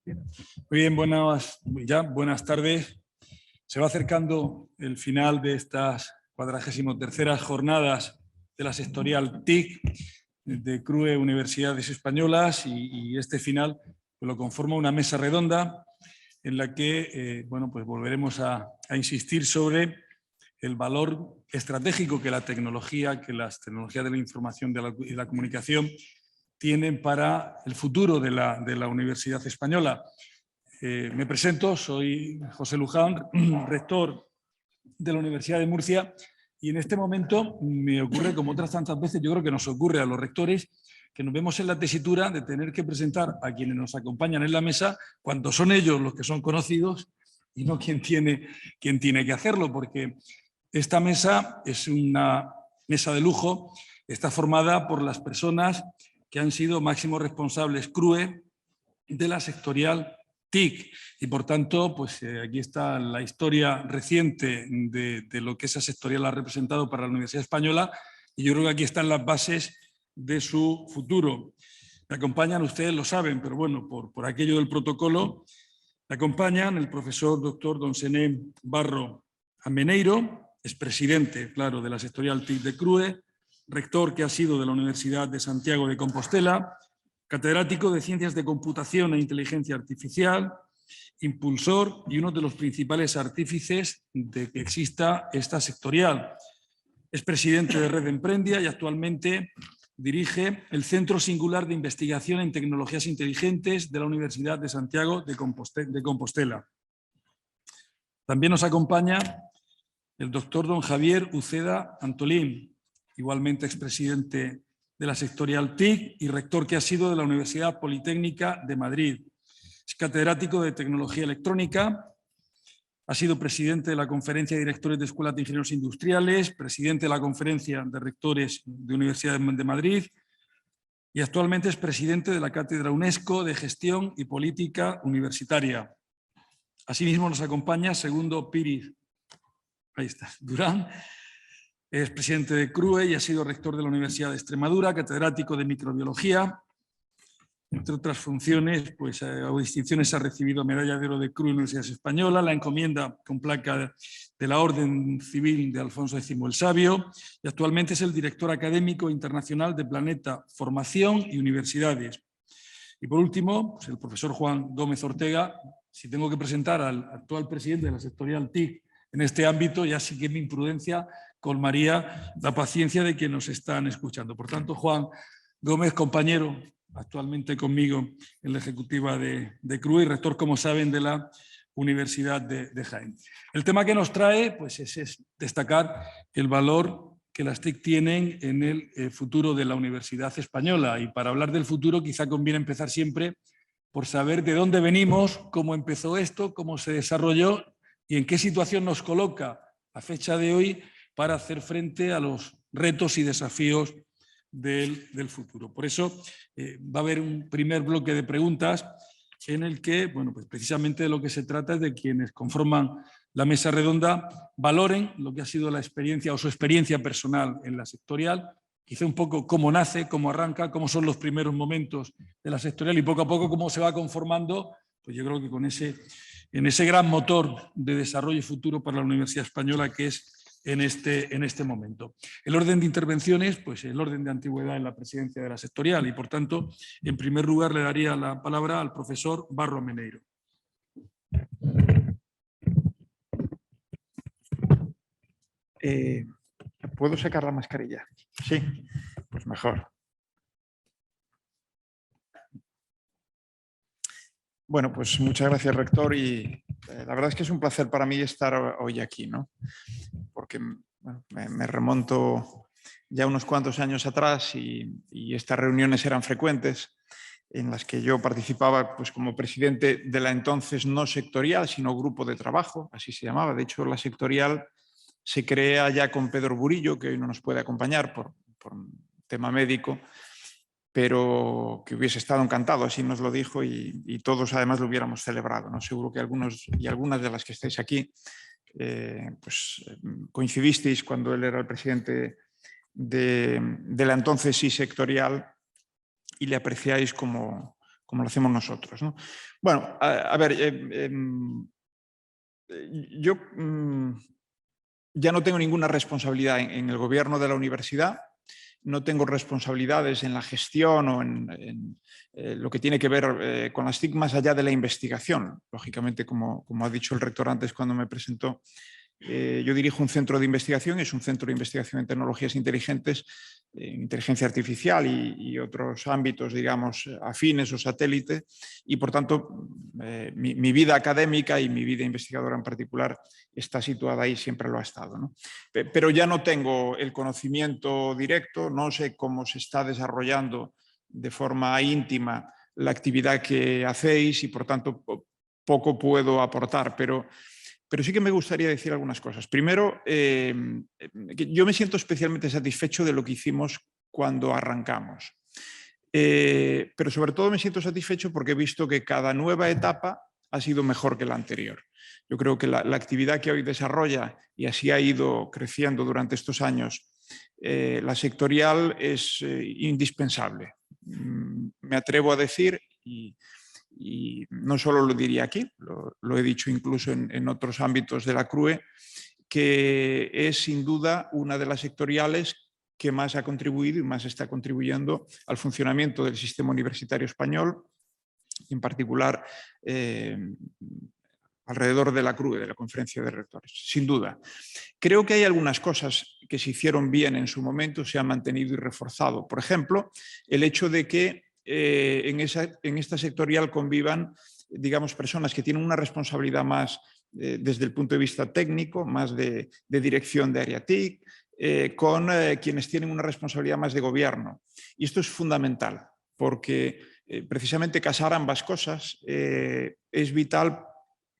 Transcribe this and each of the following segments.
Muy bien, buenas tardes. Se va acercando el final de estas 43ª jornadas de la sectorial TIC de CRUE Universidades Españolas y este final pues, lo conforma una mesa redonda en la que pues volveremos a insistir sobre el valor estratégico que las tecnologías de la información y la comunicación tienen para el futuro de la Universidad Española. Me presento, soy José Luján, rector de la Universidad de Murcia, y en este momento me ocurre, como otras tantas veces, yo creo que nos ocurre a los rectores, que nos vemos en la tesitura de tener que presentar a quienes nos acompañan en la mesa cuando son ellos los que son conocidos y no quien tiene que hacerlo, porque esta mesa es una mesa de lujo, está formada por las personas que han sido máximos responsables CRUE de la sectorial TIC y por tanto pues aquí está la historia reciente de lo que esa sectorial ha representado para la Universidad Española y yo creo que aquí están las bases de su futuro. Me acompañan, ustedes lo saben, pero bueno, por aquello del protocolo, me acompañan el profesor doctor don Sené Barro Ameneiro, expresidente, claro, de la sectorial TIC de CRUE, rector que ha sido de la Universidad de Santiago de Compostela, catedrático de Ciencias de Computación e Inteligencia Artificial, impulsor y uno de los principales artífices de que exista esta sectorial. Es presidente de Red Emprendia y actualmente dirige el Centro Singular de Investigación en Tecnologías Inteligentes de la Universidad de Santiago de Compostela. También nos acompaña el doctor don Javier Uceda Antolín, igualmente expresidente de la sectorial TIC y rector que ha sido de la Universidad Politécnica de Madrid. Es catedrático de Tecnología Electrónica, ha sido presidente de la Conferencia de Directores de Escuelas de Ingenieros Industriales, presidente de la Conferencia de Rectores de Universidad de Madrid y actualmente es presidente de la Cátedra UNESCO de Gestión y Política Universitaria. Asimismo nos acompaña Segundo Píriz Durán, es presidente de CRUE y ha sido rector de la Universidad de Extremadura, catedrático de Microbiología. Entre otras funciones pues, o distinciones ha recibido Medalla de Oro de CRUE Universidad Española, la encomienda con placa de la Orden Civil de Alfonso X el Sabio y actualmente es el director académico internacional de Planeta Formación y Universidades. Y por último, pues, el profesor Juan Gómez Ortega. Si tengo que presentar al actual presidente de la sectorial TIC en este ámbito, ya sí que mi imprudencia colmaría la paciencia de quienes nos están escuchando. Por tanto, Juan Gómez, compañero actualmente conmigo en la ejecutiva de CRUE y rector, como saben, de la Universidad de Jaén. El tema que nos trae pues, es destacar el valor que las TIC tienen en el futuro de la Universidad Española. Y para hablar del futuro quizá conviene empezar siempre por saber de dónde venimos, cómo empezó esto, cómo se desarrolló y en qué situación nos coloca a fecha de hoy para hacer frente a los retos y desafíos del futuro. Por eso va a haber un primer bloque de preguntas en el que, bueno, pues precisamente de lo que se trata es de quienes conforman la mesa redonda valoren lo que ha sido la experiencia o su experiencia personal en la sectorial, quizá un poco cómo nace, cómo arranca, cómo son los primeros momentos de la sectorial y poco a poco cómo se va conformando, pues yo creo que en ese gran motor de desarrollo futuro para la Universidad Española que es en este momento. El orden de intervenciones, pues el orden de antigüedad en la presidencia de la sectorial y, por tanto, en primer lugar le daría la palabra al profesor Barro Ameneiro. ¿Puedo sacar la mascarilla? Sí, pues mejor. Bueno, pues muchas gracias, rector, y la verdad es que es un placer para mí estar hoy aquí, ¿no? Porque bueno, me remonto ya unos cuantos años atrás y estas reuniones eran frecuentes en las que yo participaba pues, como presidente de la entonces no sectorial, sino grupo de trabajo, así se llamaba. De hecho, la sectorial se crea ya con Pedro Burillo, que hoy no nos puede acompañar por un tema médico, pero que hubiese estado encantado, así nos lo dijo y todos además lo hubiéramos celebrado, ¿no? Seguro que algunos y algunas de las que estáis aquí pues, coincidisteis cuando él era el presidente de la entonces sí sectorial y le apreciáis como como lo hacemos nosotros, ¿no? Bueno, a ver, yo ya no tengo ninguna responsabilidad en el gobierno de la universidad, no tengo responsabilidades en la gestión o en lo que tiene que ver con las TIC más allá de la investigación. Lógicamente, como ha dicho el rector antes cuando me presentó, yo dirijo un centro de investigación, es un centro de investigación en tecnologías inteligentes, inteligencia artificial y otros ámbitos, digamos, afines o satélite, y por tanto mi vida académica y mi vida investigadora en particular está situada ahí, siempre lo ha estado, ¿no? Pero ya no tengo el conocimiento directo, no sé cómo se está desarrollando de forma íntima la actividad que hacéis y por tanto poco puedo aportar, pero sí que me gustaría decir algunas cosas. Primero, yo me siento especialmente satisfecho de lo que hicimos cuando arrancamos. Pero sobre todo me siento satisfecho porque he visto que cada nueva etapa ha sido mejor que la anterior. Yo creo que la actividad que hoy desarrolla, y así ha ido creciendo durante estos años, la sectorial es indispensable. Me atrevo a decir, y no solo lo diría aquí, lo he dicho incluso en otros ámbitos de la CRUE, que es sin duda una de las sectoriales que más ha contribuido y más está contribuyendo al funcionamiento del sistema universitario español, en particular alrededor de la CRUE, de la Conferencia de Rectores, sin duda. Creo que hay algunas cosas que se hicieron bien en su momento, se han mantenido y reforzado. Por ejemplo, el hecho de que en esta sectorial convivan, digamos, personas que tienen una responsabilidad más desde el punto de vista técnico, más de dirección de área TIC, con quienes tienen una responsabilidad más de gobierno. Y esto es fundamental, porque precisamente casar ambas cosas es vital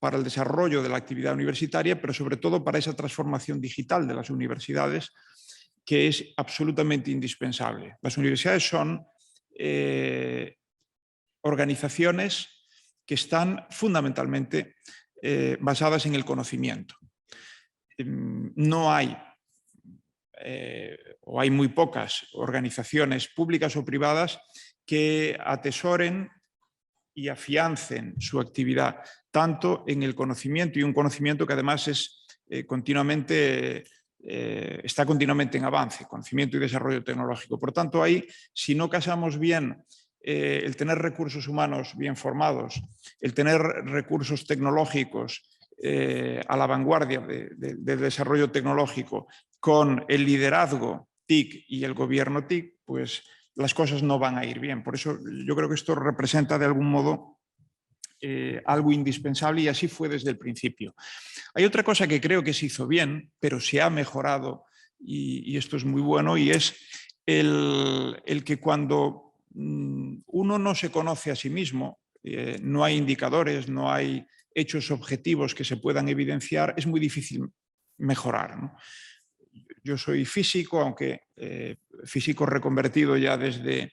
para el desarrollo de la actividad universitaria, pero sobre todo para esa transformación digital de las universidades, que es absolutamente indispensable. Las universidades son organizaciones que están fundamentalmente basadas en el conocimiento. No hay, o hay muy pocas organizaciones públicas o privadas que atesoren y afiancen su actividad tanto en el conocimiento, y un conocimiento que además es está continuamente en avance, conocimiento y desarrollo tecnológico. Por tanto, ahí, si no casamos bien el tener recursos humanos bien formados, el tener recursos tecnológicos a la vanguardia del desarrollo tecnológico con el liderazgo TIC y el gobierno TIC, pues las cosas no van a ir bien. Por eso yo creo que esto representa de algún modo algo indispensable, y así fue desde el principio. Hay otra cosa que creo que se hizo bien, pero se ha mejorado, y esto es muy bueno, y es el que cuando uno no se conoce a sí mismo, no hay indicadores, no hay hechos objetivos que se puedan evidenciar, es muy difícil mejorar, ¿no? Yo soy físico, aunque físico reconvertido ya desde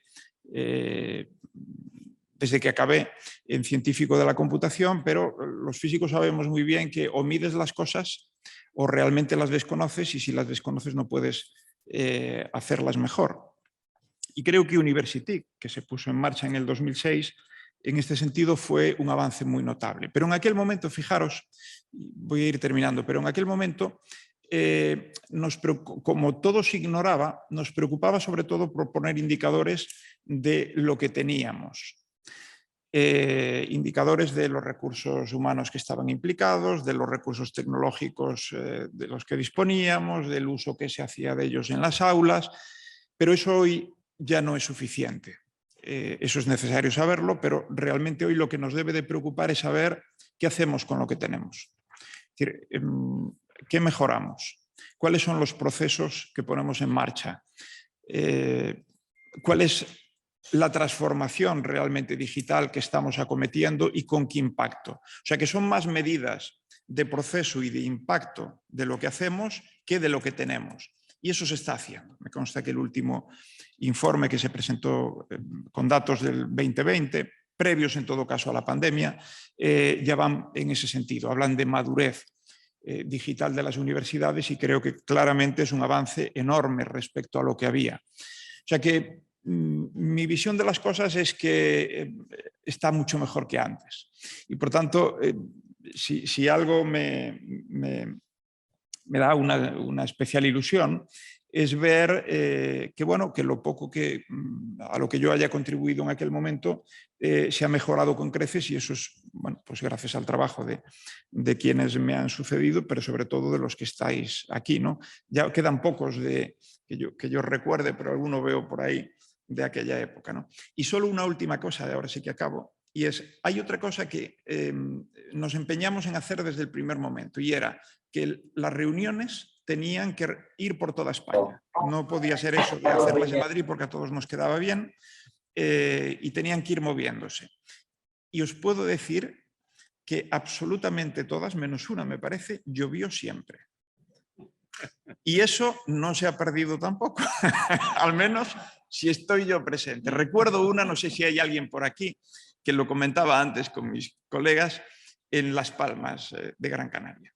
que acabé en científico de la computación, pero los físicos sabemos muy bien que o mides las cosas o realmente las desconoces, y si las desconoces no puedes hacerlas mejor. Y creo que University, que se puso en marcha en el 2006, en este sentido fue un avance muy notable. Pero en aquel momento, fijaros, voy a ir terminando, pero en aquel momento, como todo se ignoraba, nos preocupaba sobre todo por poner indicadores de lo que teníamos. Indicadores de los recursos humanos que estaban implicados, de los recursos tecnológicos de los que disponíamos, del uso que se hacía de ellos en las aulas, pero eso hoy ya no es suficiente. Eso es necesario saberlo, pero realmente hoy lo que nos debe de preocupar es saber qué hacemos con lo que tenemos. Es decir, ¿qué mejoramos? ¿Cuáles son los procesos que ponemos en marcha? ¿Cuál es la transformación realmente digital que estamos acometiendo y con qué impacto? O sea, que son más medidas de proceso y de impacto de lo que hacemos que de lo que tenemos. Y eso se está haciendo. Me consta que el último informe que se presentó con datos del 2020, previos en todo caso a la pandemia, ya van en ese sentido. Hablan de madurez digital de las universidades, y creo que claramente es un avance enorme respecto a lo que había. O sea que mi visión de las cosas es que está mucho mejor que antes. Y por tanto, si algo me da una especial ilusión, es ver que, bueno, que lo poco a lo que yo haya contribuido en aquel momento se ha mejorado con creces, y eso es, bueno, pues gracias al trabajo de quienes me han sucedido, pero sobre todo de los que estáis aquí, ¿no? Ya quedan pocos que yo recuerde, pero alguno veo por ahí de aquella época, ¿no? Y solo una última cosa, ahora sí que acabo, y hay otra cosa que nos empeñamos en hacer desde el primer momento, y era que las reuniones tenían que ir por toda España. No podía ser eso de hacerlas en Madrid porque a todos nos quedaba bien, y tenían que ir moviéndose. Y os puedo decir que absolutamente todas, menos una me parece, llovió siempre. Y eso no se ha perdido tampoco, al menos si estoy yo presente. Recuerdo una, no sé si hay alguien por aquí, que lo comentaba antes con mis colegas, en Las Palmas de Gran Canaria.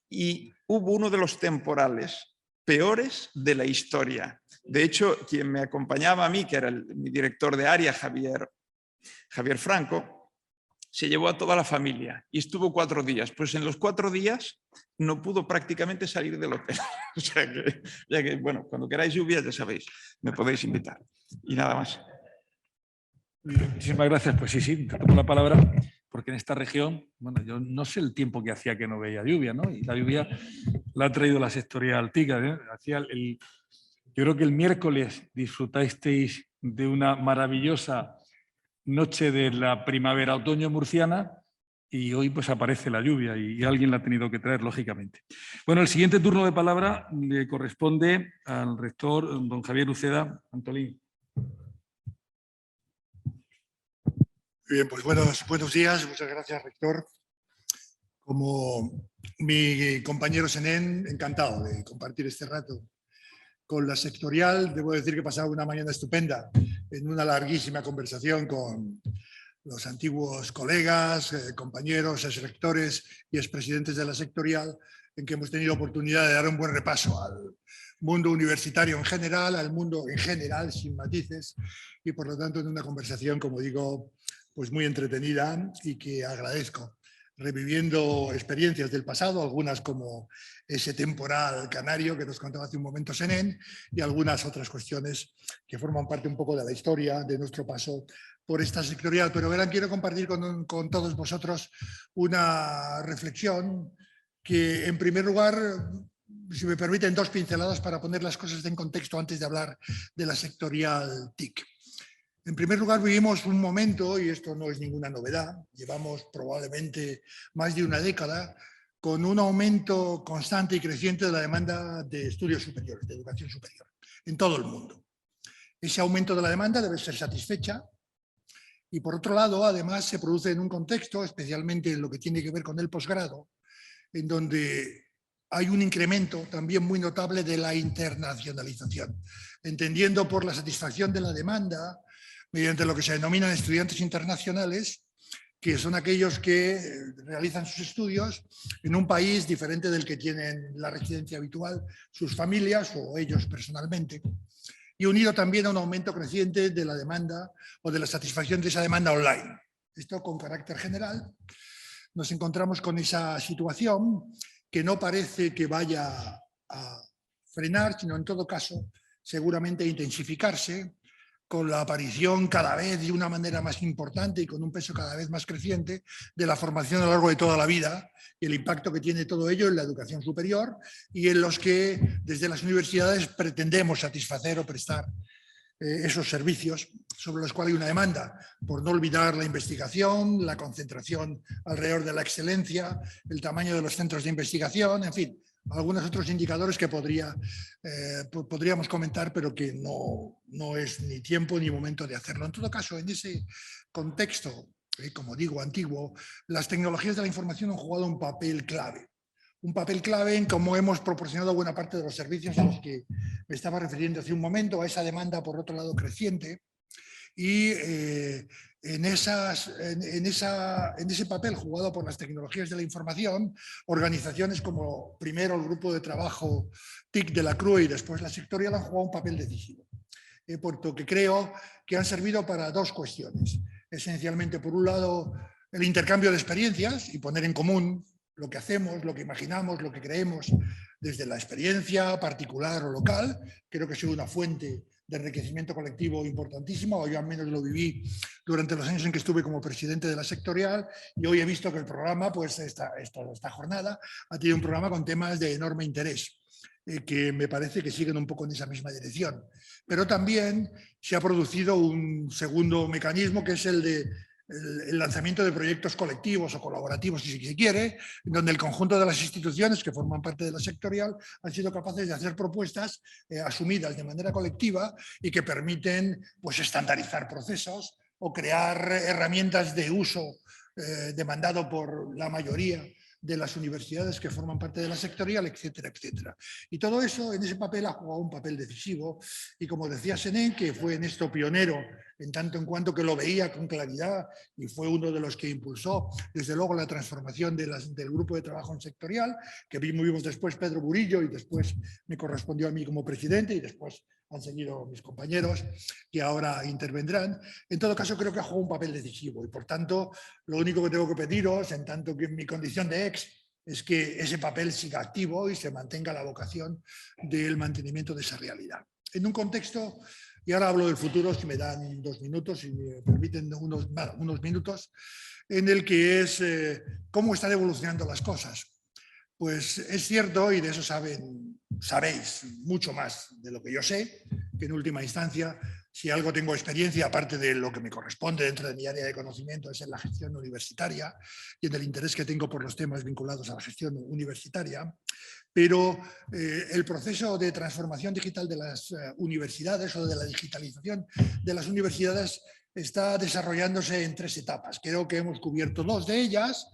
Y hubo uno de los temporales peores de la historia. De hecho, quien me acompañaba a mí, que era mi director de área, Javier Franco, se llevó a toda la familia y estuvo 4 días. Pues en los 4 días no pudo prácticamente salir del hotel. O sea que, bueno, cuando queráis lluvia, ya sabéis, me podéis invitar. Y nada más. Muchísimas gracias. Pues sí, te tomo la palabra, porque en esta región, bueno, yo no sé el tiempo que hacía que no veía lluvia, ¿no? Y la lluvia la ha traído la sectorial TIC, ¿eh? Yo creo que el miércoles disfrutasteis de una maravillosa noche de la primavera-otoño murciana, y hoy pues aparece la lluvia y alguien la ha tenido que traer, lógicamente. Bueno, el siguiente turno de palabra le corresponde al rector, don Javier Uceda. Antolín. Bien, pues buenos días, muchas gracias, rector. Como mi compañero Senén, encantado de compartir este rato con la sectorial. Debo decir que he pasado una mañana estupenda en una larguísima conversación con los antiguos colegas, compañeros, exrectores y expresidentes de la sectorial, en que hemos tenido oportunidad de dar un buen repaso al mundo universitario en general, al mundo en general, sin matices, y por lo tanto en una conversación, como digo, pues muy entretenida, y que agradezco, reviviendo experiencias del pasado, algunas como ese temporal canario que nos contaba hace un momento Senén, y algunas otras cuestiones que forman parte un poco de la historia de nuestro paso por esta sectorial. Pero verán, quiero compartir con todos vosotros una reflexión que, en primer lugar, si me permiten, 2 pinceladas para poner las cosas en contexto antes de hablar de la sectorial TIC. En primer lugar, vivimos un momento, y esto no es ninguna novedad, llevamos probablemente más de una década, con un aumento constante y creciente de la demanda de estudios superiores, de educación superior, en todo el mundo. Ese aumento de la demanda debe ser satisfecha, y por otro lado, además, se produce en un contexto, especialmente en lo que tiene que ver con el posgrado, en donde hay un incremento también muy notable de la internacionalización, entendiendo por la satisfacción de la demanda mediante lo que se denominan estudiantes internacionales, que son aquellos que realizan sus estudios en un país diferente del que tienen la residencia habitual sus familias o ellos personalmente, y unido también a un aumento creciente de la demanda o de la satisfacción de esa demanda online. Esto con carácter general. Nos encontramos con esa situación que no parece que vaya a frenar, sino en todo caso seguramente a intensificarse, con la aparición cada vez de una manera más importante y con un peso cada vez más creciente de la formación a lo largo de toda la vida, y el impacto que tiene todo ello en la educación superior, y en los que desde las universidades pretendemos satisfacer o prestar esos servicios sobre los cuales hay una demanda, por no olvidar la investigación, la concentración alrededor de la excelencia, el tamaño de los centros de investigación, en fin, algunos otros indicadores que podríamos comentar, pero que no es ni tiempo ni momento de hacerlo. En todo caso, en ese contexto, como digo, antiguo, las tecnologías de la información han jugado un papel clave. Un papel clave en cómo hemos proporcionado buena parte de los servicios a los que me estaba refiriendo hace un momento, a esa demanda, por otro lado, creciente. Y en ese papel jugado por las tecnologías de la información, organizaciones como primero el grupo de trabajo TIC de la CRUE y después la sectorial han jugado un papel decisivo. puesto que creo que han servido para dos cuestiones. Esencialmente, por un lado, el intercambio de experiencias y poner en común lo que hacemos, lo que imaginamos, lo que creemos desde la experiencia particular o local. Creo que ha sido una fuente de enriquecimiento colectivo importantísima. Hoy al menos lo viví durante los años en que estuve como presidente de la sectorial, y hoy he visto que el programa, pues esta jornada, ha tenido un programa con temas de enorme interés, que me parece que siguen un poco en esa misma dirección. Pero también se ha producido un segundo mecanismo, que es el lanzamiento de proyectos colectivos o colaborativos, si se quiere, donde el conjunto de las instituciones que forman parte de la sectorial han sido capaces de hacer propuestas asumidas de manera colectiva y que permiten, pues, estandarizar procesos o crear herramientas de uso demandado por la mayoría de las universidades que forman parte de la sectorial, etcétera, etcétera. Y todo eso en ese papel ha jugado un papel decisivo, y como decía Senén, que fue en esto pionero, en tanto en cuanto que lo veía con claridad y fue uno de los que impulsó desde luego la transformación del grupo de trabajo en sectorial, que vimos después Pedro Burillo y después me correspondió a mí como presidente y después han seguido mis compañeros que ahora intervendrán. En todo caso, creo que ha jugado un papel decisivo y, por tanto, lo único que tengo que pediros, en tanto que en mi condición de ex, es que ese papel siga activo y se mantenga la vocación del mantenimiento de esa realidad. En un contexto, y ahora hablo del futuro, si me dan 2 minutos, si me permiten unos minutos, en el que es cómo están evolucionando las cosas. Pues es cierto, y de eso sabéis mucho más de lo que yo sé, que en última instancia, si algo tengo experiencia, aparte de lo que me corresponde dentro de mi área de conocimiento, es en la gestión universitaria y en el interés que tengo por los temas vinculados a la gestión universitaria. Pero el proceso de transformación digital de las universidades o de la digitalización de las universidades está desarrollándose en 3 etapas. Creo que hemos cubierto 2 de ellas.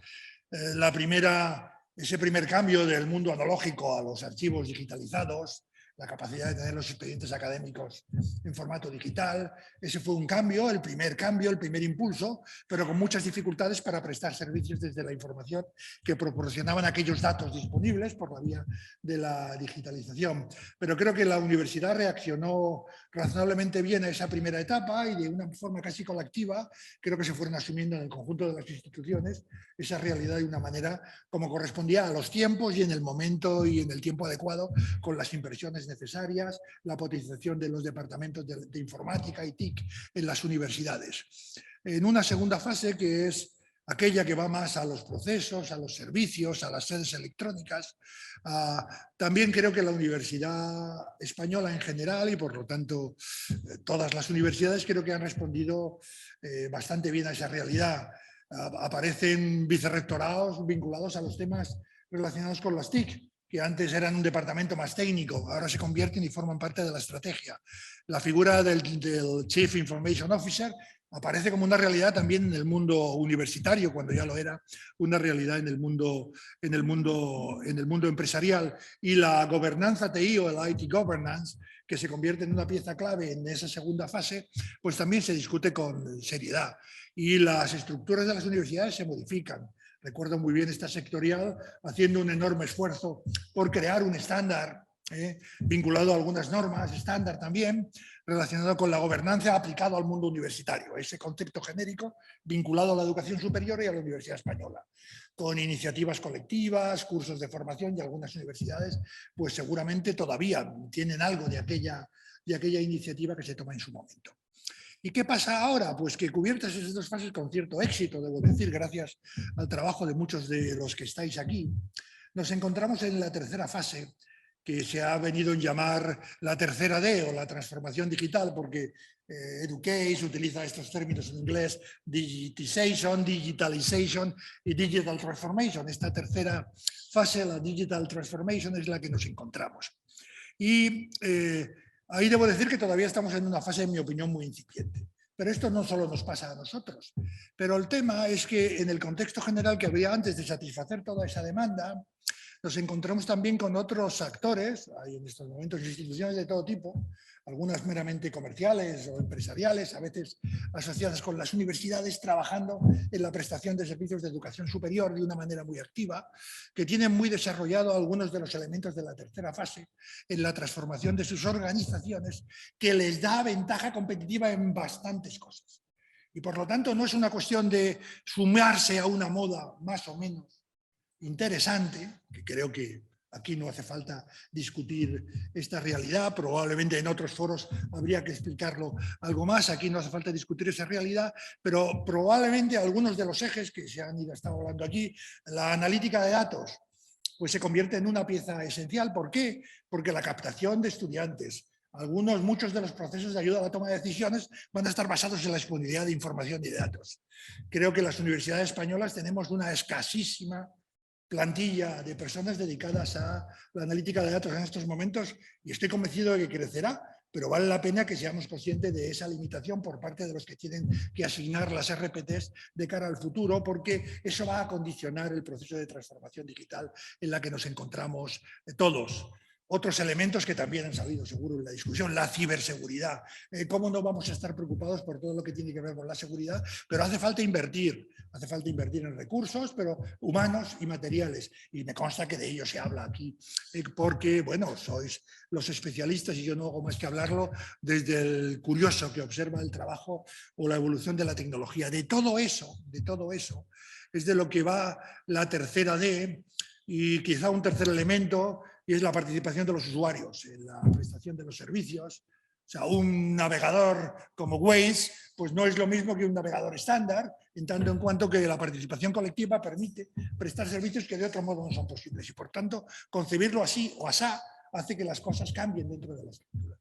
La primera, ese primer cambio del mundo analógico a los archivos digitalizados, la capacidad de tener los expedientes académicos en formato digital. Ese fue un cambio, el primer impulso, pero con muchas dificultades para prestar servicios desde la información que proporcionaban aquellos datos disponibles por la vía de la digitalización. Pero creo que la universidad reaccionó razonablemente bien a esa primera etapa y de una forma casi colectiva creo que se fueron asumiendo en el conjunto de las instituciones esa realidad de una manera como correspondía a los tiempos y en el momento y en el tiempo adecuado, con las inversiones necesarias, la potenciación de los departamentos de informática y TIC en las universidades. En una segunda fase, que es aquella que va más a los procesos, a los servicios, a las sedes electrónicas, también creo que la universidad española en general y por lo tanto todas las universidades creo que han respondido bastante bien a esa realidad. Aparecen vicerrectorados vinculados a los temas relacionados con las TIC, que antes eran un departamento más técnico, ahora se convierten y forman parte de la estrategia. La figura del Chief Information Officer aparece como una realidad también en el mundo universitario, cuando ya lo era una realidad en el mundo empresarial. Y la gobernanza TI o el IT Governance, que se convierte en una pieza clave en esa segunda fase, pues también se discute con seriedad. Y las estructuras de las universidades se modifican. Recuerdo muy bien esta sectorial haciendo un enorme esfuerzo por crear un estándar vinculado a algunas normas, estándar también, relacionado con la gobernanza aplicado al mundo universitario, ese concepto genérico vinculado a la educación superior y a la Universidad Española, con iniciativas colectivas, cursos de formación, y algunas universidades pues seguramente todavía tienen algo de aquella iniciativa que se toma en su momento. ¿Y qué pasa ahora? Pues que cubiertas esas 2 fases con cierto éxito, debo decir, gracias al trabajo de muchos de los que estáis aquí, nos encontramos en la tercera fase, que se ha venido a llamar la tercera D o la transformación digital, porque Educase utiliza estos términos en inglés: digitization, digitalization y digital transformation. Esta tercera fase, la digital transformation, es la que nos encontramos. Y ahí debo decir que todavía estamos en una fase, en mi opinión, muy incipiente. Pero esto no solo nos pasa a nosotros. Pero el tema es que en el contexto general que había antes de satisfacer toda esa demanda, nos encontramos también con otros actores, hay en estos momentos instituciones de todo tipo, algunas meramente comerciales o empresariales, a veces asociadas con las universidades, trabajando en la prestación de servicios de educación superior de una manera muy activa, que tienen muy desarrollado algunos de los elementos de la tercera fase en la transformación de sus organizaciones, que les da ventaja competitiva en bastantes cosas. Y por lo tanto no es una cuestión de sumarse a una moda más o menos interesante, que creo que aquí no hace falta discutir esta realidad, probablemente en otros foros habría que explicarlo algo más, aquí no hace falta discutir esa realidad, pero probablemente algunos de los ejes que se han estado hablando aquí, la analítica de datos, pues se convierte en una pieza esencial. ¿Por qué? Porque la captación de estudiantes, muchos de los procesos de ayuda a la toma de decisiones van a estar basados en la disponibilidad de información y de datos. Creo que las universidades españolas tenemos una escasísima plantilla de personas dedicadas a la analítica de datos en estos momentos y estoy convencido de que crecerá, pero vale la pena que seamos conscientes de esa limitación por parte de los que tienen que asignar las RPTs de cara al futuro, porque eso va a condicionar el proceso de transformación digital en la que nos encontramos todos. Otros elementos que también han salido seguro en la discusión, la ciberseguridad. ¿Cómo no vamos a estar preocupados por todo lo que tiene que ver con la seguridad? Pero hace falta invertir en recursos, pero humanos y materiales. Y me consta que de ello se habla aquí, porque, bueno, sois los especialistas y yo no hago más que hablarlo desde el curioso que observa el trabajo o la evolución de la tecnología. De todo eso es de lo que va la tercera D y quizá un tercer elemento, y es la participación de los usuarios en la prestación de los servicios. O sea, un navegador como Waze pues no es lo mismo que un navegador estándar, en tanto en cuanto que la participación colectiva permite prestar servicios que de otro modo no son posibles. Y por tanto, concebirlo así o asá hace que las cosas cambien dentro de la estructura.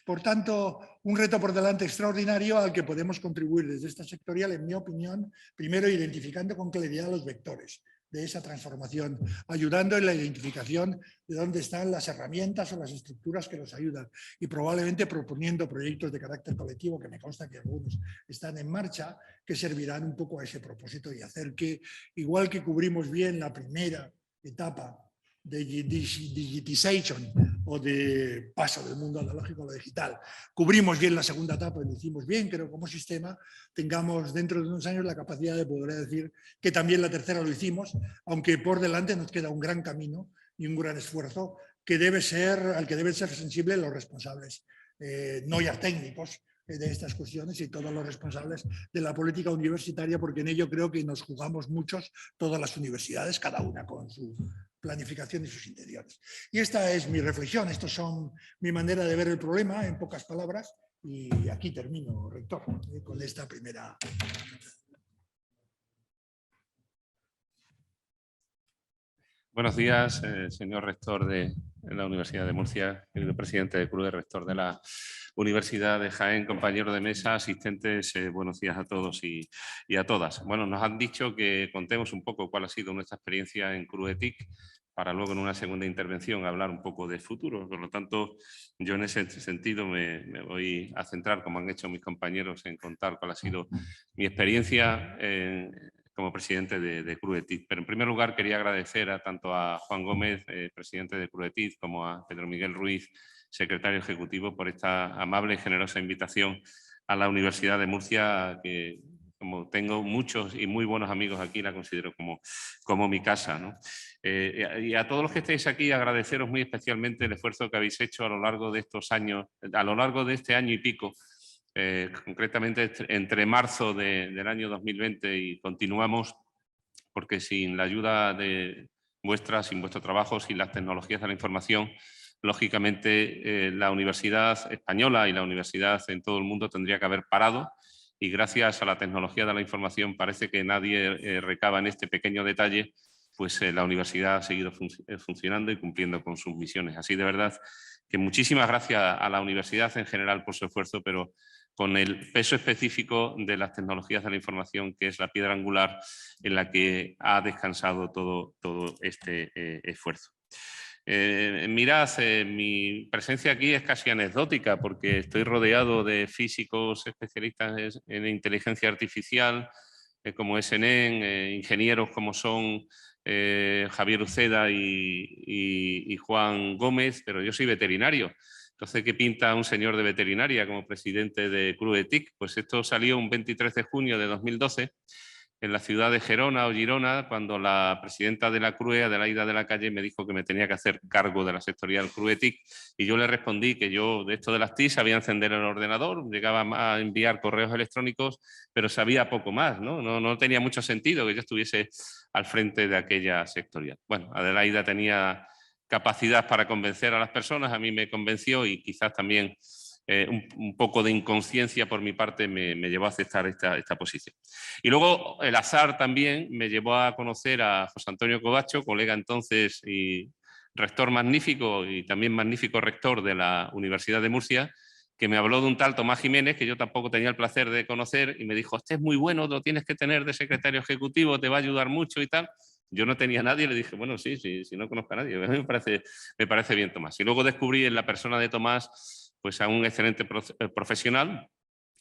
Por tanto, un reto por delante extraordinario al que podemos contribuir desde esta sectorial, en mi opinión, primero identificando con claridad los vectores de esa transformación, ayudando en la identificación de dónde están las herramientas o las estructuras que nos ayudan y probablemente proponiendo proyectos de carácter colectivo, que me consta que algunos están en marcha, que servirán un poco a ese propósito y hacer que, igual que cubrimos bien la primera etapa de digitization o de paso del mundo analógico a lo digital, cubrimos bien la segunda etapa y lo hicimos bien, creo, como sistema, tengamos dentro de unos años la capacidad de poder decir que también la tercera lo hicimos, aunque por delante nos queda un gran camino y un gran esfuerzo que al que deben ser sensibles los responsables, no ya técnicos, de estas cuestiones y todos los responsables de la política universitaria, porque en ello creo que nos jugamos muchos, todas las universidades, cada una con su planificación y sus interiores. Y esta es mi reflexión, estos son mi manera de ver el problema, en pocas palabras, y aquí termino, rector, con esta primera. Buenos días, señor rector de la Universidad de Murcia, querido presidente de CRUE, rector de la Universidad de Jaén, compañero de mesa, asistentes, buenos días a todos y a todas. Bueno, nos han dicho que contemos un poco cuál ha sido nuestra experiencia en CRUE TIC, para luego en una segunda intervención hablar un poco del futuro. Por lo tanto, yo en ese sentido me voy a centrar, como han hecho mis compañeros, en contar cuál ha sido mi experiencia como presidente de CRUE TIC. Pero en primer lugar quería agradecer tanto a Juan Gómez, presidente de CRUE TIC, como a Pedro Miguel Ruiz, secretario ejecutivo, por esta amable y generosa invitación a la Universidad de Murcia, que como tengo muchos y muy buenos amigos aquí, la considero como mi casa, ¿no? Y a todos los que estáis aquí, agradeceros muy especialmente el esfuerzo que habéis hecho a lo largo de estos años, a lo largo de este año y pico, concretamente entre marzo del año 2020 y continuamos, porque sin la ayuda de sin vuestro trabajo, sin las tecnologías de la información, lógicamente la universidad española y la universidad en todo el mundo tendría que haber parado, y gracias a la tecnología de la información parece que nadie recaba en este pequeño detalle, pues la universidad ha seguido funcionando y cumpliendo con sus misiones. Así de verdad que muchísimas gracias a la universidad en general por su esfuerzo, pero con el peso específico de las tecnologías de la información, que es la piedra angular en la que ha descansado todo este esfuerzo. Mirad, mi presencia aquí es casi anecdótica, porque estoy rodeado de físicos especialistas en inteligencia artificial, como es ENEN, ingenieros como son Javier Uceda y Juan Gómez, pero yo soy veterinario. Entonces, ¿qué pinta un señor de veterinaria como presidente de CRUE TIC? Pues esto salió un 23 de junio de 2012 en la ciudad de Gerona o Girona, cuando la presidenta de la CRUE, Adelaida de la Calle, me dijo que me tenía que hacer cargo de la sectorial CRUE TIC, y yo le respondí que yo de esto de las TIC sabía encender el ordenador, llegaba a enviar correos electrónicos, pero sabía poco más, ¿no? No tenía mucho sentido que yo estuviese al frente de aquella sectorial. Bueno, Adelaida tenía capacidad para convencer a las personas, a mí me convenció y quizás también un poco de inconsciencia por mi parte me llevó a aceptar esta posición. Y luego el azar también me llevó a conocer a José Antonio Covacho, colega entonces y rector magnífico y también magnífico rector de la Universidad de Murcia, que me habló de un tal Tomás Jiménez, que yo tampoco tenía el placer de conocer, y me dijo, este es muy bueno, lo tienes que tener de secretario ejecutivo, te va a ayudar mucho y tal. Yo no tenía a nadie y le dije, bueno, sí, no conozco a nadie, me parece bien Tomás. Y luego descubrí en la persona de Tomás pues a un excelente profesional,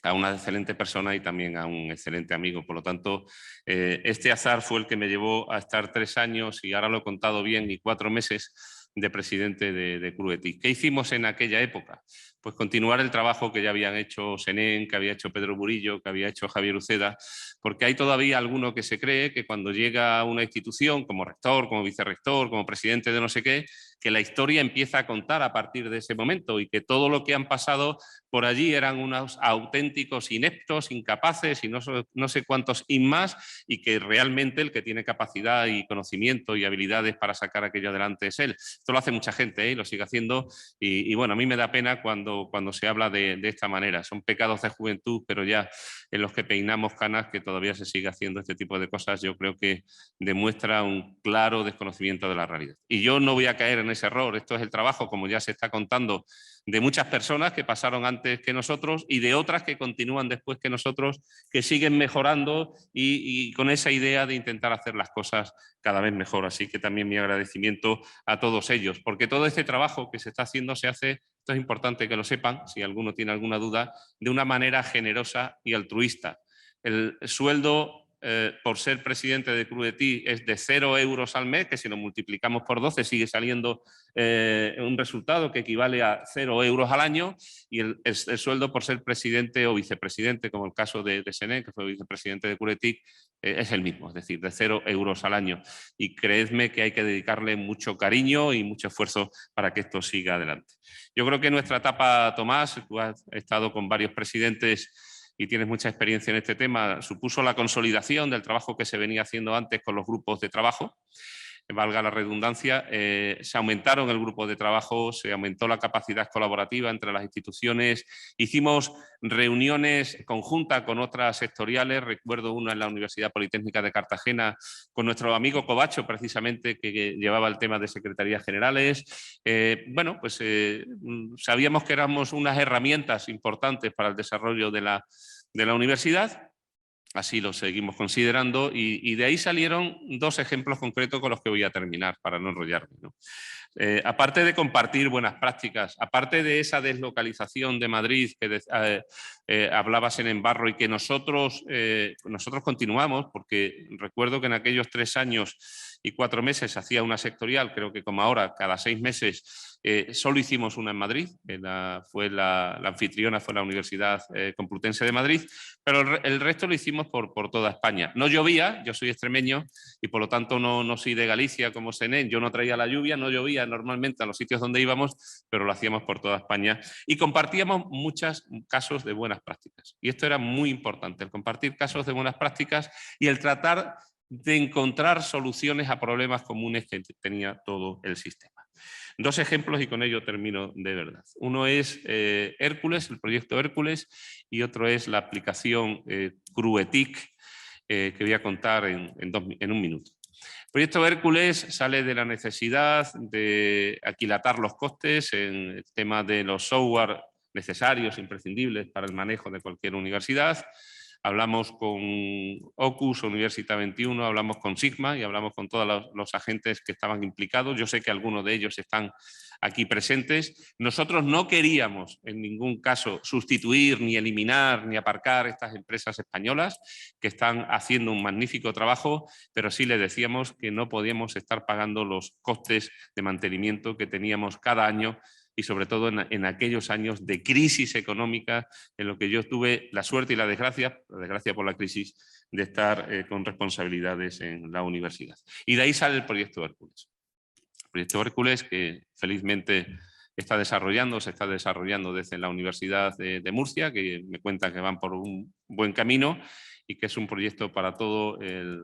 a una excelente persona y también a un excelente amigo. Por lo tanto, este azar fue el que me llevó a estar 3 años, y ahora lo he contado bien, y 4 meses de presidente de CRUE TIC. ¿Qué hicimos en aquella época? Pues continuar el trabajo que ya habían hecho Senén, que había hecho Pedro Burillo, que había hecho Javier Uceda, porque hay todavía alguno que se cree que cuando llega a una institución como rector, como vicerrector, como presidente de no sé qué, que la historia empieza a contar a partir de ese momento, y que todo lo que han pasado por allí eran unos auténticos ineptos, incapaces y no sé cuántos y más, y que realmente el que tiene capacidad y conocimiento y habilidades para sacar aquello adelante es él. Esto lo hace mucha gente, y lo sigue haciendo, y bueno, a mí me da pena cuando se habla de esta manera. Son pecados de juventud, pero ya en los que peinamos canas, que todavía se sigue haciendo este tipo de cosas, yo creo que demuestra un claro desconocimiento de la realidad. Y yo no voy a caer en ese error. Esto es el trabajo, como ya se está contando, de muchas personas que pasaron antes que nosotros y de otras que continúan después que nosotros, que siguen mejorando y con esa idea de intentar hacer las cosas cada vez mejor. Así que también mi agradecimiento a todos ellos, porque todo este trabajo que se está haciendo se hace, esto es importante que lo sepan, si alguno tiene alguna duda, de una manera generosa y altruista. El sueldo por ser presidente de CRUE TIC es de 0 euros al mes, que si lo multiplicamos por 12 sigue saliendo un resultado que equivale a 0 euros al año, y el sueldo por ser presidente o vicepresidente, como el caso de Senén, que fue vicepresidente de CRUE TIC, es el mismo, es decir, de 0 euros al año. Y creedme que hay que dedicarle mucho cariño y mucho esfuerzo para que esto siga adelante. Yo creo que nuestra etapa, Tomás, tú has estado con varios presidentes y tienes mucha experiencia en este tema, supuso la consolidación del trabajo que se venía haciendo antes con los grupos de trabajo. Valga la redundancia, se aumentaron el grupo de trabajo, se aumentó la capacidad colaborativa entre las instituciones, hicimos reuniones conjuntas con otras sectoriales, recuerdo una en la Universidad Politécnica de Cartagena con nuestro amigo Covacho, precisamente, que llevaba el tema de secretarías generales. Bueno, pues sabíamos que éramos unas herramientas importantes para el desarrollo de la universidad. Así lo seguimos considerando, y de ahí salieron 2 ejemplos concretos con los que voy a terminar para no enrollarme, ¿no? Aparte de compartir buenas prácticas, aparte de esa deslocalización de Madrid que hablabas en Barro, y que nosotros continuamos, porque recuerdo que en aquellos 3 años y 4 meses hacía una sectorial, creo que como ahora, cada 6 meses, solo hicimos una en Madrid, que la anfitriona fue la Universidad Complutense de Madrid, pero el resto lo hicimos por toda España. No llovía, yo soy extremeño y por lo tanto no soy de Galicia como Senén, yo no traía la lluvia, no llovía normalmente a los sitios donde íbamos, pero lo hacíamos por toda España y compartíamos muchos casos de buenas prácticas. Y esto era muy importante, el compartir casos de buenas prácticas y el tratar de encontrar soluciones a problemas comunes que tenía todo el sistema. 2 ejemplos y con ello termino de verdad. Uno es Hércules, el proyecto Hércules, y otro es la aplicación CRUE TIC, que voy a contar en un minuto. El proyecto Hércules sale de la necesidad de aquilatar los costes en el tema de los software necesarios, imprescindibles para el manejo de cualquier universidad. hablamos con Ocus, Universitat 21, hablamos con Sigma y hablamos con todos los agentes que estaban implicados. Yo sé que algunos de ellos están aquí presentes. Nosotros no queríamos en ningún caso sustituir, ni eliminar, ni aparcar estas empresas españolas que están haciendo un magnífico trabajo, pero sí les decíamos que no podíamos estar pagando los costes de mantenimiento que teníamos cada año y sobre todo en aquellos años de crisis económica en lo que yo tuve la suerte y la desgracia por la crisis, de estar con responsabilidades en la universidad. Y de ahí sale el proyecto Hércules. El proyecto Hércules que felizmente se está desarrollando desde la Universidad de Murcia, que me cuentan que van por un buen camino y que es un proyecto para toda